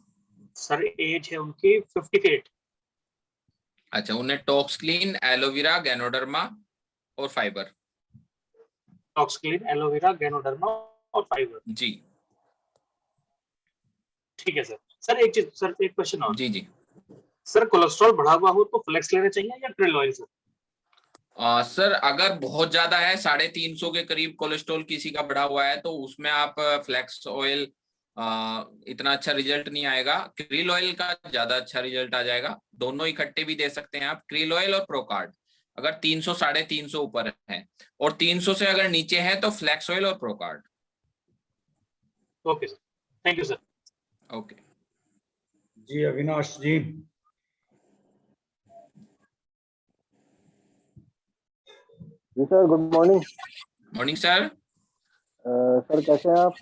सर एज है उनकी 58। अच्छा, उन्हें टॉक्सक्लीन, एलोवेरा, गैनोडर्मा और फाइबर। टॉक्सक्लीन, एलोवेरा, गैनोडर्मा और फाइबर। जी ठीक है सर। सर एक चीज, सर एक क्वेश्चन और। जी जी। सर कोलेस्ट्रॉल बढ़ा हुआ हो तो फ्लेक्स लेना चाहिए या ट्रिल ऑयल सर? सर अगर बहुत ज्यादा है, 350 के करीब कोलेस्ट्रॉल किसी का बढ़ा हुआ है, तो उसमें आप फ्लैक्स ऑयल, इतना अच्छा रिजल्ट नहीं आएगा। क्रील ऑयल का ज्यादा अच्छा रिजल्ट आ जाएगा। दोनों इकट्ठे भी दे सकते हैं आप, क्रील ऑयल और प्रोकार्ड। अगर 300 350 ऊपर है और 300 से अगर नीचे है तो फ्लैक्स ऑयल और Procard. Okay sir, thank you sir. Okay. जी अविनाश जी। जी sir, good morning. Morning sir. Sir कैसे हैं आप?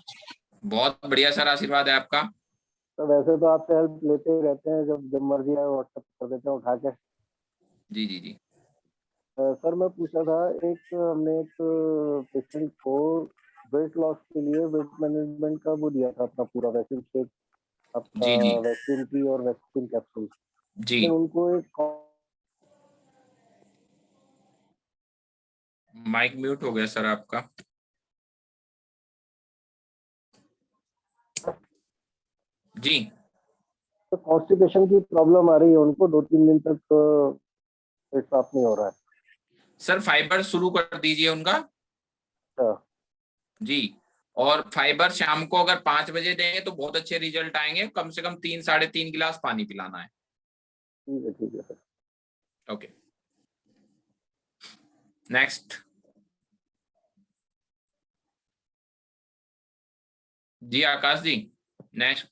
बहुत बढ़िया सर, आशीर्वाद है आपका। तो वैसे तो आपसे हेल्प लेते ही रहते हैं, जब जब मर्जी आए व्हाट्सएप कर देते हैं उठा के। जी जी जी। सर मैं पूछा था, हमने एक पेशेंट को वेट लॉस के लिए वेट मैनेजमेंट का वो दिया था, अपना पूरा वैक्सीन शेक, आपका जी जी वैक्सीन की और वैक्सीन कैप्सूल। जी। उनको एक माइक म्यूट हो गया सर आपका। जी कॉन्स्टिपेशन की प्रॉब्लम आ रही है उनको, 2-3 दिन तक पेट साफ नहीं हो रहा है। सर, फाइबर शुरू कर दीजिए उनका। अच्छा, जी, और फाइबर शाम को अगर 5 बजे देंगे तो बहुत अच्छे रिजल्ट आएंगे। कम से कम 3-3.5 गिलास पानी पिलाना है। ठीक है सर। Okay, next. जी Akash ji, next.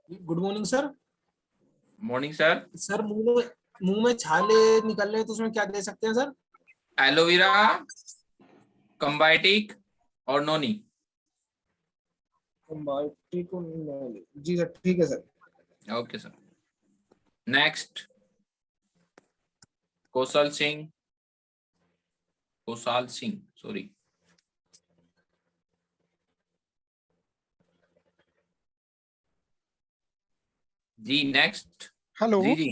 Good morning sir. Morning sir. Sir मुंह में छाले निकल रहे हैं तो उसमें क्या दे सकते हैं सर? एलोवेरा, कंबाइटिक और नोनी। जी सर, ठीक है sir. Okay sir, next. Kaushal Singh, sorry. जी नेक्स्ट। हेलो। जी जी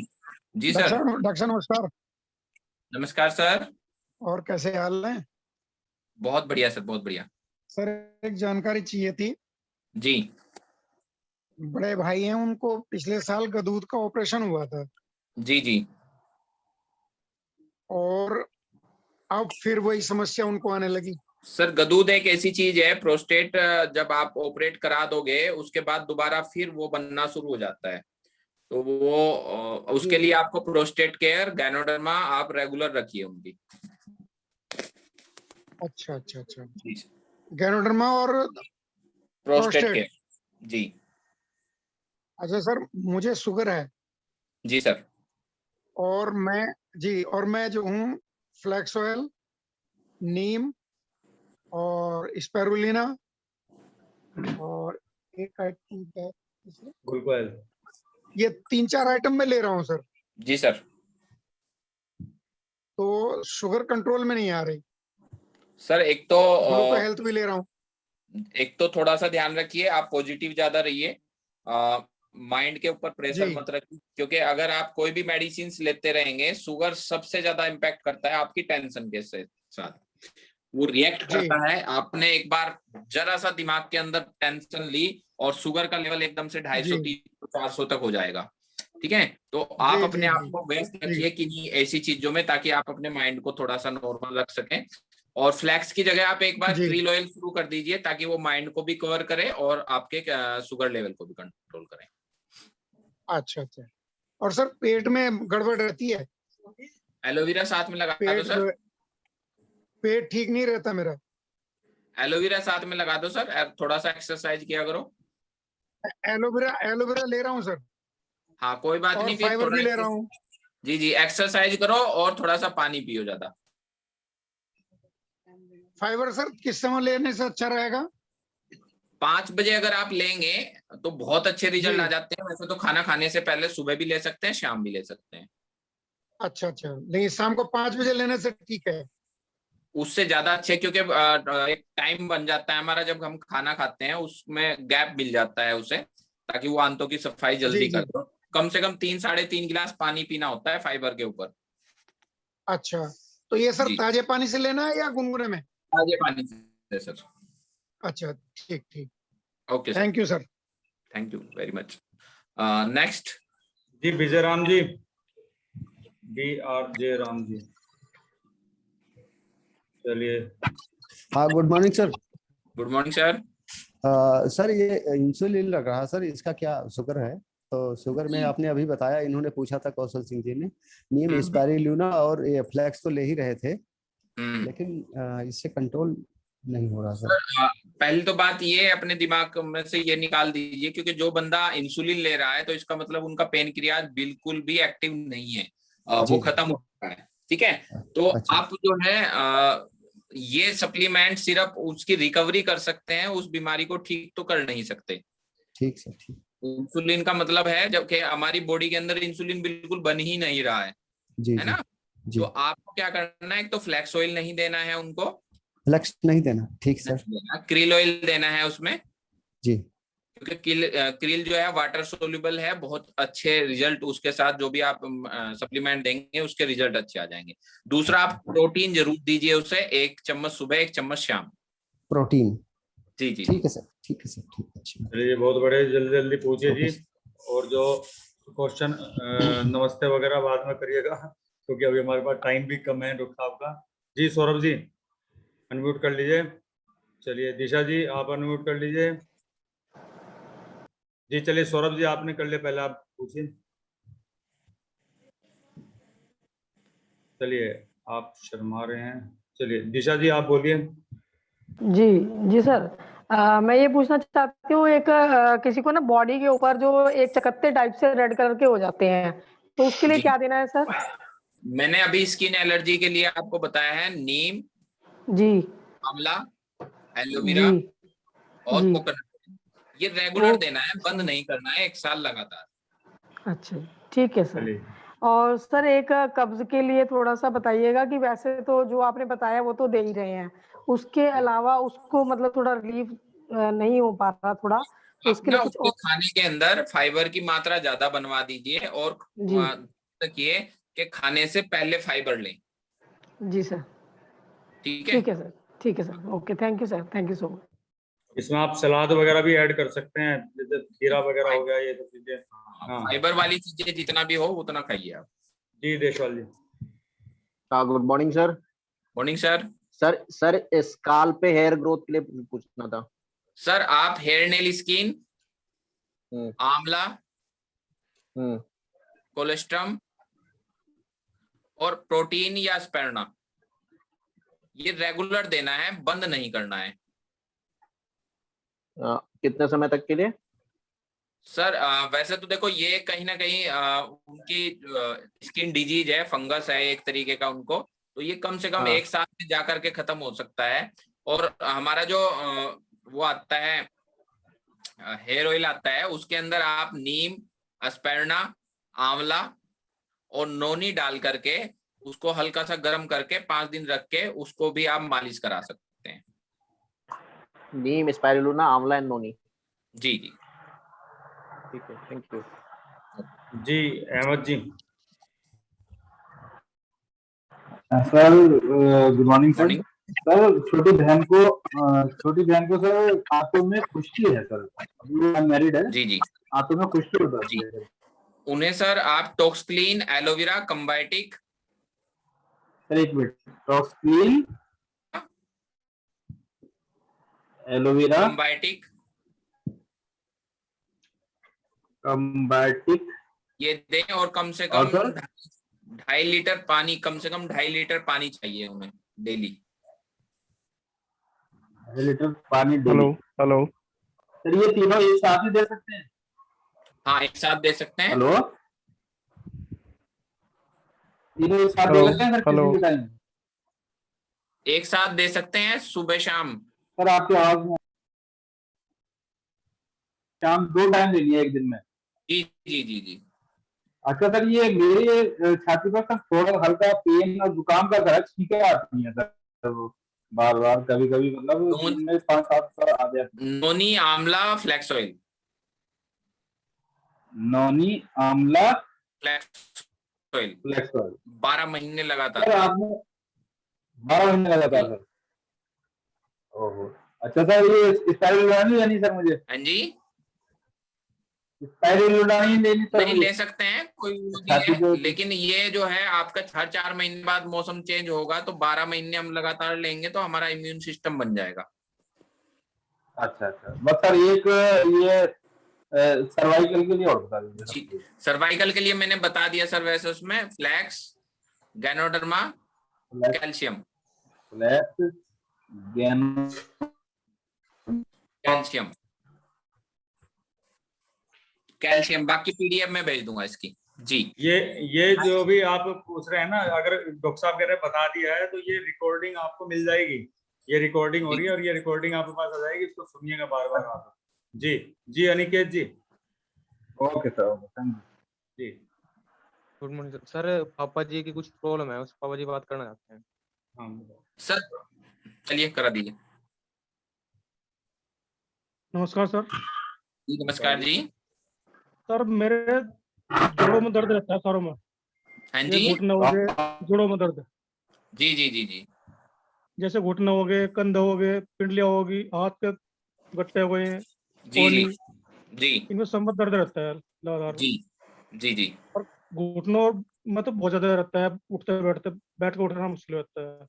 जी सर। डॉक्टर साहब नमस्कार। नमस्कार सर। और कैसे हाल है? बहुत बढ़िया सर, बहुत बढ़िया। सर एक जानकारी चाहिए थी। जी। बड़े भाई हैं, उनको पिछले साल गदूद का ऑपरेशन हुआ था जी जी। और अब फिर वही समस्या उनको आने लगी। सर गदूद एक ऐसी चीज है, प्रोस्टेट जब आप ऑपरेट करा दोगे उसके बाद दोबारा फिर वो बनना शुरू हो जाता है, तो वो उसके लिए आपको प्रोस्टेट केयर गैनोडर्मा आप रेगुलर रखिए उनकी। अच्छा अच्छा अच्छा, गैनोडर्मा और प्रोस्टेट केयर जी। अच्छा सर, मुझे शुगर है जी सर। और मैं जो हूँ फ्लैक्स ऑयल, नीम और स्पारुलिना और एक आइटम है ग्लूकोएल, ये 3-4 आइटम मैं ले रहा हूँ सर। जी सर। तो शुगर कंट्रोल में नहीं आ रही सर एक तो ग्लूको हेल्थ भी ले रहा हूँ। एक तो थोड़ा सा ध्यान रखिए, आप पॉजिटिव ज्यादा रहिए, माइंड के ऊपर प्रेशर मत रखिए, क्योंकि अगर आप कोई भी मेडिसिन लेते रहेंगे, शुगर सबसे ज्यादा इम्पैक्ट करता है आपकी टेंशन के साथ, वो रिएक्ट करता है। आपने एक बार जरा सा दिमाग के अंदर टेंशन ली और शुगर का लेवल एकदम से 250-300-400 तक हो जाएगा। ठीक है, तो आप अपने आप को व्यस्त रखिए कि नहीं ऐसी चीजों में, ताकि आप अपने माइंड को थोड़ा सा नॉर्मल रख सकें। और फ्लैक्स की जगह आप एक बार क्रील ऑयल शुरू कर दीजिए, ताकि वो माइंड को भी कवर करे और आपके शुगर लेवल को भी कंट्रोल करे। अच्छा अच्छा। और सर पेट में गड़बड़ रहती है, एलोवेरा साथ में लगा दो सर। पेट ठीक नहीं रहता मेरा। एलोवेरा साथ में लगा दो सर, थोड़ा सा एक्सरसाइज किया करो। एलोवेरा ले रहा हूँ सर। हाँ कोई बात नहीं, फिर फाइबर भी ले रहा हूँ। जी जी, एक्सरसाइज करो और थोड़ा सा पानी पियो ज्यादा। फाइबर सर किस समय लेने से अच्छा रहेगा? 5 बजे अगर आप लेंगे तो बहुत अच्छे रिजल्ट आ जाते हैं। वैसे तो खाना खाने से पहले सुबह भी ले सकते हैं, शाम भी ले सकते हैं। अच्छा अच्छा, लेकिन शाम को 5 बजे लेने से ठीक है? उससे ज्यादा अच्छे, क्योंकि एक टाइम बन जाता है हमारा जब हम खाना खाते हैं, उसमें गैप मिल जाता है उसे, ताकि वो आंतों की सफाई जल्दी कर दो। कम से कम 3-3.5 गिलास पानी पीना होता है फाइबर के ऊपर। अच्छा, तो ये सर ताजे पानी से लेना है या गुनगुने में? ताजे पानी से सर। अच्छा ठीक ठीक, okay sir, thank you sir. Thank you very much. Next जी विजय राम जी, BRJ राम जी, चलिए। हाँ good morning sir. Good morning sir. Sir ये इंसुलिन लग रहा सर, इसका क्या शुगर है? तो शुगर में आपने अभी बताया, इन्होंने पूछा था कौशल सिंह जी ने, नीम स्पारुलिना और ये फ्लैक्स तो ले ही रहे थे, लेकिन इससे कंट्रोल नहीं हो रहा सर। पहली तो बात ये अपने दिमाग में से ये निकाल दीजिए, क्योंकि जो बंदा इंसुलिन ले रहा है तो इसका मतलब उनका पेनक्रियाज बिल्कुल भी एक्टिव नहीं है, वो खत्म हो चुका है। ठीक है, तो आप जो है ये सप्लीमेंट सिर्फ उसकी रिकवरी कर सकते हैं, उस बीमारी को ठीक तो कर नहीं सकते। ठीक सर, ठीक। इंसुलिन का मतलब है जबकि हमारी बॉडी के अंदर इंसुलिन बिल्कुल बन ही नहीं रहा है, है ना? तो आपको क्या करना है, एक तो फ्लैक्स ऑयल नहीं देना है उनको, फ्लैक्स नहीं देना, ठीक सर। क्रील ऑयल देना है उसमें जी, क्योंकि क्रील जो है वाटर सोल्यूबल है, बहुत अच्छे रिजल्ट उसके साथ जो भी आप सप्लीमेंट देंगे उसके रिजल्ट अच्छे आ जाएंगे। दूसरा, आप प्रोटीन जरूर दीजिए उसे, 1 चम्मच सुबह 1 चम्मच शाम प्रोटीन। जी जी ठीक है सर, ठीक है सर, ठीक है। चलिए बहुत बड़े, जल्दी जल्दी पूछिए जी। और जो क्वेश्चन नमस्ते वगैरह बाद में करिएगा, क्योंकि अभी हमारे पास टाइम भी कम है डॉक्टर साहब का। जी सौरभ जी अनम्यूट कर लीजिए। चलिए दिशा जी आप अनम्यूट कर लीजिए। जी चलिए सौरभ जी आपने कर लिया, पहले आप पूछिए। चलिए आप शर्मा रहे हैं, चलिए दिशा जी आप बोलिए। जी जी सर, मैं ये पूछना चाहती हूँ, एक किसी को ना बॉडी के ऊपर जो एक चकत्ते टाइप से रेड कलर के हो जाते हैं, तो उसके लिए क्या देना है सर? मैंने अभी स्किन एलर्जी के लिए आपको बताया है, नीम जी, आंवला, एलोवेरा और कोकोनट, ये रेगुलर देना है, बंद नहीं करना है, 1 साल लगातार। अच्छा ठीक है सर। और सर एक कब्ज के लिए थोड़ा सा बताइएगा कि वैसे तो जो आपने बताया वो तो दे ही रहे हैं, उसके अलावा उसको मतलब थोड़ा रिलीफ नहीं हो पा रहा थोड़ा, तो उसके लिए कुछ और खाने के अंदर फाइबर की मात्रा ज्यादा बनवा दीजिए और ये कि खाने से पहले फाइबर लें। जी सर, ठीक है, ठीक है सर, ठीक है sir, okay, thank you sir, thank you so much. इसमें आप सलाद वगैरह भी ऐड कर सकते हैं, जैसे खीरा वगैरह हो गया, ये सब चीजें। फाइबर वाली चीजें जितना भी हो उतना खाइए आप। जी Deshwal ji. Good morning sir. Morning sir. Sir scalp पे हेयर ग्रोथ के लिए पूछना था। सर आप हेयर नेल स्किन, आंवला, कोलेस्ट्रम और प्रोटीन या स्पेरना, ये रेगुलर देना है, बंद नहीं करना है। कितने समय तक के लिए? सर वैसे तो देखो ये कहीं ना कहीं उनकी स्किन डिजीज है, फंगस है एक तरीके का उनको, तो ये कम से कम 1 साल में जाकर के खत्म हो सकता है। और हमारा जो वो आता है हेयर ऑयल आता है, उसके अंदर आप नीम, अस्पेरना, आंवला और नोनी डाल करके उसको हल्का सा गर्म करके 5 दिन रख के उसको भी आप मालिश करा सकते हैं। नीम, स्पाइरुलिना, आंवला एंड नोनी। जी जी ठीक है, थैंक यू। जी Ahmad ji. Sir good morning sir. Sir छोटी बहन को सर आंतों में खुश्की है सर, अभी अनमैरिड है। जी जी आंतों में खुश्की हो जाती है। उन्हें सर आप टॉक्सक्लीन, एलोवेरा, कंबायोटिक। सर एक मिनट, टॉक्सक्लीन, एलोवेरा, कंबायोटिक ये दें और कम से कम 2.5 लीटर पानी, कम से कम 2.5 लीटर पानी चाहिए उन्हें डेली। 2.5 लीटर पानी डेली। हेलो सर ये तीनों एक साथ ही दे सकते हैं? हाँ एक साथ दे सकते हैं। हेलो, तीनों एक साथ दे सकते हैं सर किसी भी टाइम? एक साथ दे सकते हैं, सुबह शाम। सर आपकी आवाज में, शाम 2 टाइम देनी है एक दिन में? जी जी जी जी। अच्छा सर, ये मेरी छाती पर सर थोड़ा हल्का पेन और जुकाम का तरह छींके आती है सर, बार बार कभी कभी, मतलब दिन में 5-7 बार आ जाती है। नोनी, आंवला, फ्लैक्स ऑयल। नोनी, आंवला, फ्लैक्स ऑयल 12 महीने सर लगातार। आपने 12 महीने लगातार सर? ओहो, अच्छा सर ये स्पाइरुलिना नहीं लेनी सर मुझे? हाँ जी, स्पाइरुलिना नहीं लेनी सर नहीं मुझे? ले सकते हैं, कोई वो नहीं है, लेकिन ये जो है आपका हर 4 महीने बाद मौसम चेंज होगा तो 12 महीने हम लगातार लेंगे तो हमारा इम्यून सिस्टम बन जाएगा। अच्छा अच्छा, बस सर एक ये सर्वाइकल के लिए और बता दीजिए। सर्वाइकल के लिए मैंने बता दिया सर, वैसे उसमें flax, ganoderma, calcium. Flax, calcium, बाकी पीडीएफ में भेज दूंगा इसकी। जी ये जो भी आप पूछ रहे हैं ना, अगर डॉक्टर साहब कह रहे हैं बता दिया है तो ये रिकॉर्डिंग आपको मिल जाएगी, ये रिकॉर्डिंग हो रही है और ये रिकॉर्डिंग आपके पास आ जाएगी, इसको सुनिएगा बार बार आप। जी जी Aniket ji. Okay sir, thank you जी। Good morning sir. पापा जी की कुछ प्रॉब्लम है, उस पापा जी बात करना चाहते हैं। हाँ सर चलिए करा दीजिए। नमस्कार सर। जी नमस्कार जी। सर मेरे जोड़ों में दर्द रहता है सरों में। हाँ जी, घुटने हो गए, जोड़ों में दर्द। जी जी जी जी। जैसे घुटने हो गए, कंधे हो गए, पिंडलियां होगी, हाथ के गट्टे हुए हैं, जी जी जी, इनमें सब में दर्द रहता है लगातार। जी जी जी। और घुटनों में तो बहुत ज्यादा रहता है, उठते बैठते, बैठ के उठना मुश्किल होता है।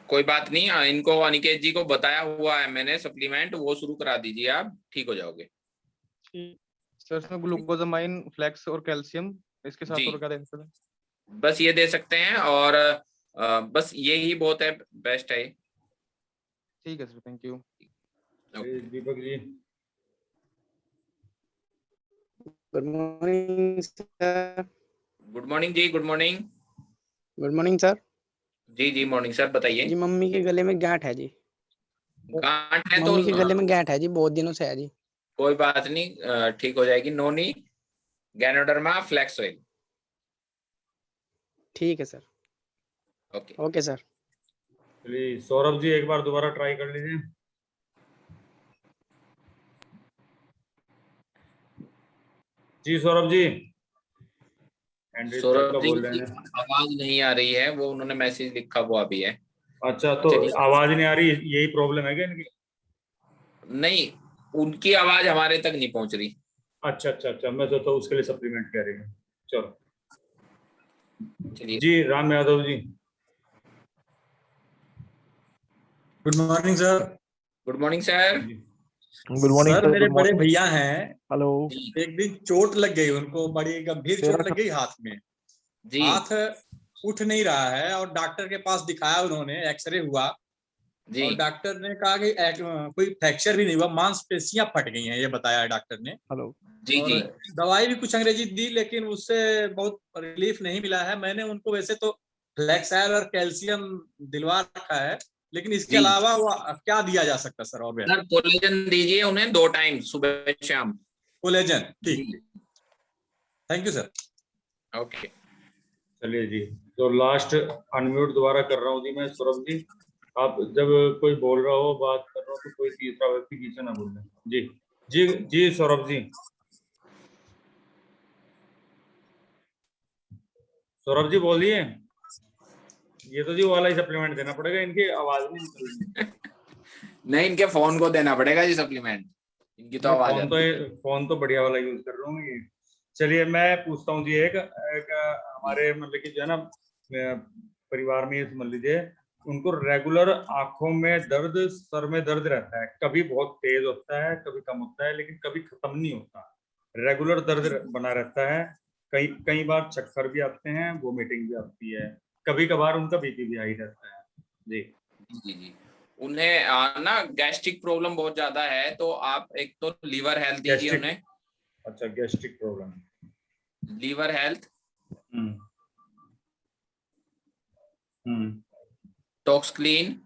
कोई बात नहीं, इनको अनिकेत जी को बताया हुआ है मैंने सप्लीमेंट, वो शुरू करा दीजिए, आप ठीक हो जाओगे। सर इसमें ग्लूकोजामाइन, फ्लैक्स और कैल्शियम, इसके साथ और क्या दें सर? बस ये दे सकते हैं और बस ये ही बहुत है, बेस्ट है। ठीक है sir, thank you. Deepak ji. Good morning sir. Good morning जी, good morning. Good morning sir. जी जी मॉर्निंग सर, बताइए। जी मम्मी के गले में गांठ है जी। गांठ है तो मम्मी के गले में गांठ है जी, बहुत दिनों से है जी। कोई बात नहीं, ठीक हो जाएगी। Noni, ganoderma, flax oil. ठीक है sir. Okay okay sir. Please Saurabh ji एक बार दोबारा ट्राई कर लीजिए। जी सौरभ जी। सौरभ जी की आवाज नहीं आ रही है, वो उन्होंने मैसेज लिखा हुआ भी है। अच्छा, तो आवाज नहीं आ रही, यही प्रॉब्लम है क्या इनकी? नहीं, उनकी आवाज हमारे तक नहीं पहुंच रही। अच्छा अच्छा अच्छा, मैं तो उसके लिए सप्लीमेंट कह रही हूँ। चलो चलिए। जी Ram Yadav ji. Good morning sir. Good morning sir. Good morning sir sir. मेरे गुड बड़े मॉर्निंग। भैया हैं, हेलो। एक दिन चोट लग गई उनको, बड़ी गंभीर चोट लग गई हाथ में। जी। हाथ उठ नहीं रहा है और डॉक्टर के पास दिखाया उन्होंने, एक्सरे हुआ जी। और डॉक्टर ने कहा कि कोई फ्रैक्चर भी नहीं हुआ, मांसपेशियां फट गई हैं, ये बताया डॉक्टर ने। हेलो। जी और जी। दवाई भी कुछ अंग्रेजी दी लेकिन उससे बहुत रिलीफ नहीं मिला है। मैंने उनको वैसे तो फ्लैक्साइल और कैल्शियम दिलवा रखा है, लेकिन इसके जी। अलावा वो क्या दिया जा सकता है सर? और सर कोलेजन दीजिए उन्हें 2 टाइम, सुबह शाम। कोलेजन, ठीक। Thank you sir. ओके। चलिए जी, तो लास्ट अनम्यूट दोबारा कर रहा हूँ जी मैं, सौरभ जी। आप जब कोई बोल रहा हो, बात कर रहा हो, तो कोई तीसरा व्यक्ति पीछे ना बोले। जी जी जी सौरभ जी। सौरभ जी बोलिए। ये तो जी वो वाला ही सप्लीमेंट देना पड़ेगा, इनकी आवाज नहीं निकल रही। नहीं, इनके फोन को देना पड़ेगा जी सप्लीमेंट, इनकी तो आवाज आती है। फोन तो बढ़िया वाला यूज कर रहा हूँ ये। चलिए मैं पूछता हूँ जी, एक हमारे मतलब कि जो है ना परिवार में, समझ लीजिए उनको रेगुलर आंखों में दर्द, सर में दर्द रहता है, कभी बहुत तेज होता है, कभी कम होता है, लेकिन कभी खत्म नहीं होता। रेगुलर दर्द बना रहता है, कई कई बार चक्कर भी आते हैं, वोमिटिंग भी आती है, कभी कभार उनका बीपी भी हाई रहता है। जी जी जी। उन्हें ना गैस्ट्रिक प्रॉब्लम बहुत ज्यादा है, तो आप एक तो लीवर हेल्थ दीजिए उन्हें। अच्छा, gastric problem, liver health, Toxclean,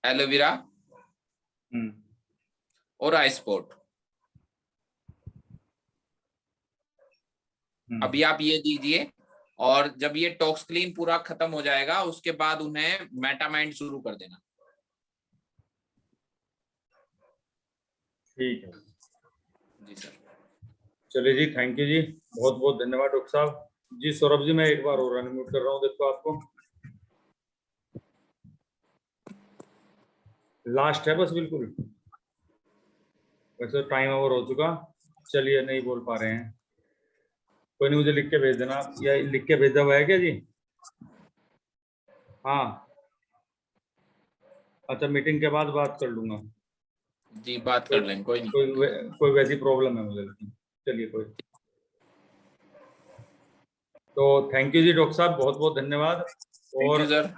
aloe vera और आइसपोर्ट। अभी आप ये दीजिए, और जब ये टॉक्स क्लीन पूरा खत्म हो जाएगा उसके बाद उन्हें मेटामाइंड शुरू कर देना। ठीक है जी सर। चलिए जी, थैंक यू जी, बहुत बहुत धन्यवाद डॉक्टर साहब जी। सौरभ जी मैं एक बार और अनम्यूट कर रहा हूँ, देखो आपको लास्ट है बस, बिल्कुल वैसे टाइम ओवर हो चुका। चलिए नहीं बोल पा रहे हैं, कोई नहीं, मुझे लिख के भेज देना, या लिख के भेजा हुआ है क्या जी? हाँ अच्छा, मीटिंग के बाद बात कर लूंगा जी, बात कर लेंगे, कोई नहीं। कोई वैसी प्रॉब्लम है मुझे, लेकिन चलिए कोई। तो थैंक यू जी डॉक्टर साहब, बहुत बहुत धन्यवाद। और सर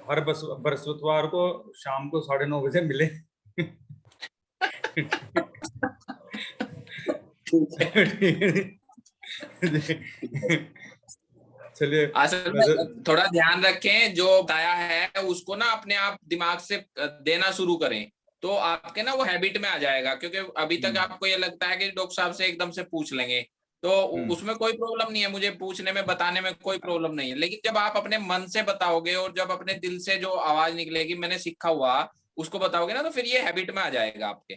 हर बृहस्पतिवार को शाम को 9:30 बजे मिले। चलिए थोड़ा ध्यान रखें, जो बताया है उसको ना अपने आप दिमाग से देना शुरू करें, तो आपके ना वो हैबिट में आ जाएगा। क्योंकि अभी तक आपको ये लगता है कि डॉक्टर साहब से एकदम से पूछ लेंगे, तो उसमें कोई प्रॉब्लम नहीं है, मुझे पूछने में, बताने में कोई प्रॉब्लम नहीं है। लेकिन जब आप अपने मन से बताओगे और जब अपने दिल से जो आवाज निकलेगी, मैंने सीखा हुआ, उसको बताओगे ना, तो फिर ये हैबिट में आ जाएगा आपके।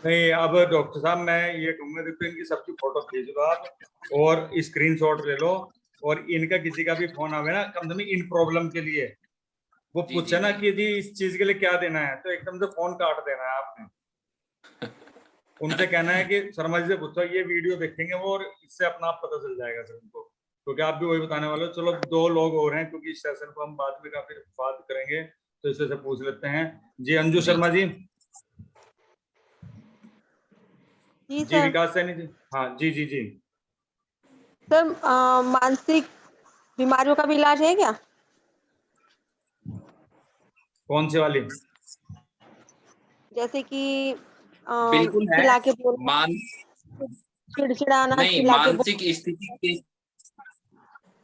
नहीं, अब डॉक्टर साहब मैं ये कहूंगा, देखो इनकी सबकी फोटो खींच लो आप और स्क्रीनशॉट ले लो, और इनका किसी का भी फोन आवे ना, कम से कम इन प्रॉब्लम के लिए वो पूछे ना कि जी इस चीज के लिए क्या देना है, तो एकदम से फोन काट देना है आपने। उनसे कहना है कि शर्मा जी से पूछो, ये वीडियो देखेंगे वो, और इससे अपना आप पता चल जाएगा सर उनको, क्योंकि आप भी वही बताने वाले हो। चलो 2 लोग और हैं, क्योंकि इस सेशन को हम बाद में काफी बात करेंगे, तो इससे से पूछ लेते हैं जी। अंजू शर्मा जी। जी विकास सैनी जी। हाँ जी जी जी सर, मानसिक बीमारियों का भी इलाज है क्या? कौन सी वाली? जैसे कि बिल्कुल है। चिल्ला के बोलना, चिड़चिड़ाना, नहीं, मानसिक स्थिति की,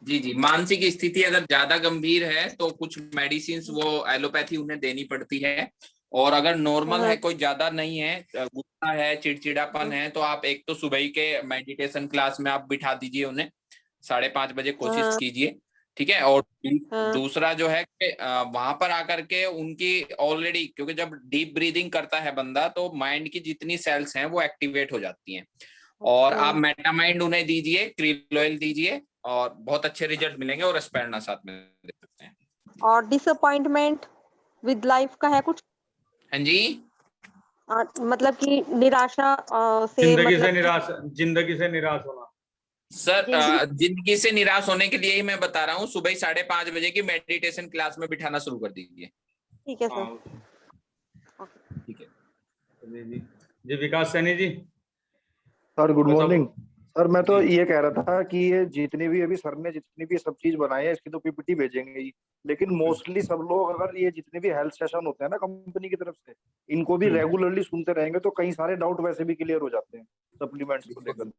जी जी, मानसिक स्थिति अगर ज्यादा गंभीर है तो कुछ मेडिसिन वो एलोपैथी उन्हें देनी पड़ती है। और अगर नॉर्मल है, कोई ज्यादा नहीं है, गुस्सा है, चिड़चिड़ापन है, तो आप एक तो सुबह के मेडिटेशन क्लास में आप बिठा दीजिए उन्हें, 5:30 बजे कोशिश कीजिए, ठीक है। और दूसरा जो है कि वहां पर आकर के उनकी ऑलरेडी, क्योंकि जब डीप ब्रीदिंग करता है बंदा तो माइंड की जितनी सेल्स हैं वो एक्टिवेट हो जाती हैं। और आप मेटामाइंड उन्हें दीजिए, क्रिल ऑयल दीजिए, और बहुत अच्छे रिजल्ट मिलेंगे, और एस्पेरना साथ में दे सकते हैं। और डिसअपॉइंटमेंट विद लाइफ का है कुछ? हाँ जी, मतलब कि निराशा से, जिंदगी से निराश होना। सर जिंदगी से निराश होने के लिए ही मैं बता रहा हूँ, सुबह 5:30 बजे की मेडिटेशन क्लास में बिठाना शुरू कर दीजिए। ठीक है सर। ठीक है जी Vikas Saini ji. Sir good morning. Sir मैं तो ये कह रहा था कि ये जितनी भी अभी सर ने जितनी भी सब चीज बनाई है इसकी तो पीपीटी भेजेंगे ही, लेकिन मोस्टली सब लोग अगर ये जितने भी हेल्थ सेशन होते हैं ना कंपनी की तरफ से, इनको भी रेगुलरली सुनते रहेंगे तो कई सारे डाउट वैसे भी क्लियर हो जाते हैं सप्लीमेंट्स को लेकर।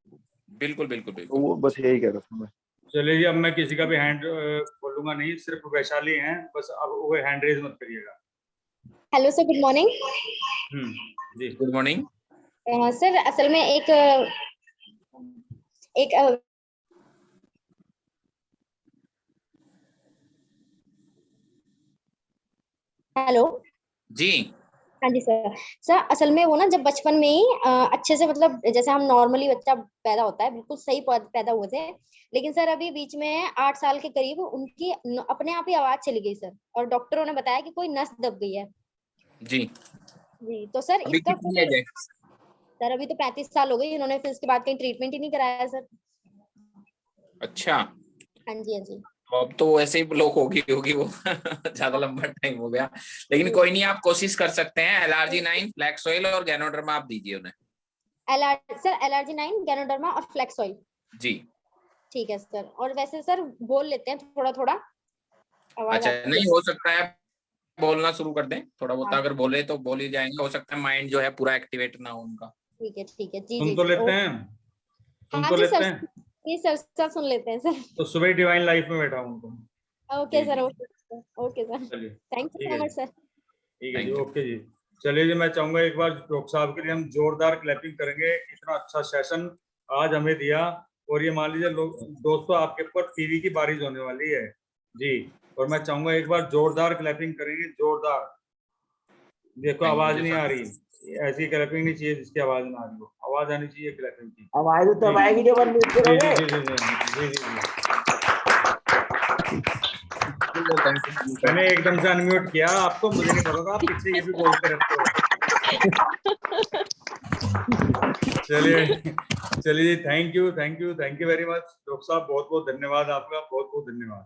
बिल्कुल बिल्कुल बिल्कुल। तो वो बस यही कह रहा था मैं। चलिए जी, अब मैं किसी का भी हैंड खोलूंगा नहीं, सिर्फ वैशाली हैं, बस अब वो हैंड रेज मत करिएगा। Hello sir, good morning. जी गुड मॉर्निंग। सर असल में एक हेलो जी। हाँ जी सर। सर असल में वो ना जब बचपन में ही अच्छे से मतलब जैसे हम नॉर्मली बच्चा पैदा होता है बिल्कुल सही पैदा हुए थे, लेकिन सर अभी बीच में 8 साल के करीब उनकी अपने आप ही आवाज चली गई सर, और डॉक्टरों ने बताया कि कोई नस दब गई है। जी जी तो सर अभी इसका कितनी एज है? सर अभी तो 35 साल हो गई उन्होंने, फिर उसके बाद कहीं ट्रीटमेंट ही नहीं कराया सर। अच्छा। हाँ जी हाँ जी। अब तो वैसे ही ब्लॉक होगी वो ज्यादा लंबा टाइम हो गया, लेकिन कोई नहीं, आप कोशिश कर सकते हैं। LRG9 फ्लैक्स ऑयल और गैनोडर्मा आप दीजिए उन्हें। सर LRG9 गैनोडर्मा और फ्लैक्स ऑयल। जी ठीक है सर। और वैसे सर बोल लेते हैं थोड़ा थोड़ा आवाज अच्छा, आती नहीं है। हो सकता है बोलना शुरू कर दें थोड़ा बहुत, अगर बोले तो बोल ही जाएंगे, हो सकता है माइंड जो है पूरा एक्टिवेट ना हो उनका। ठीक है जी सुन जी तो लेते हैं, सुन तो लेते हैं। जी सर सब सुन लेते हैं सर। तो सुबह डिवाइन लाइफ में बैठा हूँ तो। Okay sir okay sir. चलिए thank you so much sir. ठीक है जी, ओके जी। चलिए जी, मैं चाहूंगा एक बार डॉक्टर साहब के लिए हम जोरदार क्लैपिंग करेंगे। इतना अच्छा सेशन आज हमें दिया, और ये मान लीजिए लोग दोस्तों आपके ऊपर टीवी की बारिश होने वाली है जी, और मैं चाहूंगा एक बार जोरदार क्लैपिंग करेंगे, जोरदार। देखो आवाज नहीं आ रही, ऐसी क्लैपिंग नहीं चाहिए जिसकी आवाज ना आ रही हो, आवाज आनी चाहिए क्लैपिंग की। आवाज तो आएगी जब अनम्यूट करोगे। मैंने एकदम से अनम्यूट किया आपको, मुझे नहीं पता था आप पीछे ये भी बोलते रहते हो। चलिए thank you very much doctor साहब, बहुत बहुत धन्यवाद आपका, बहुत बहुत धन्यवाद।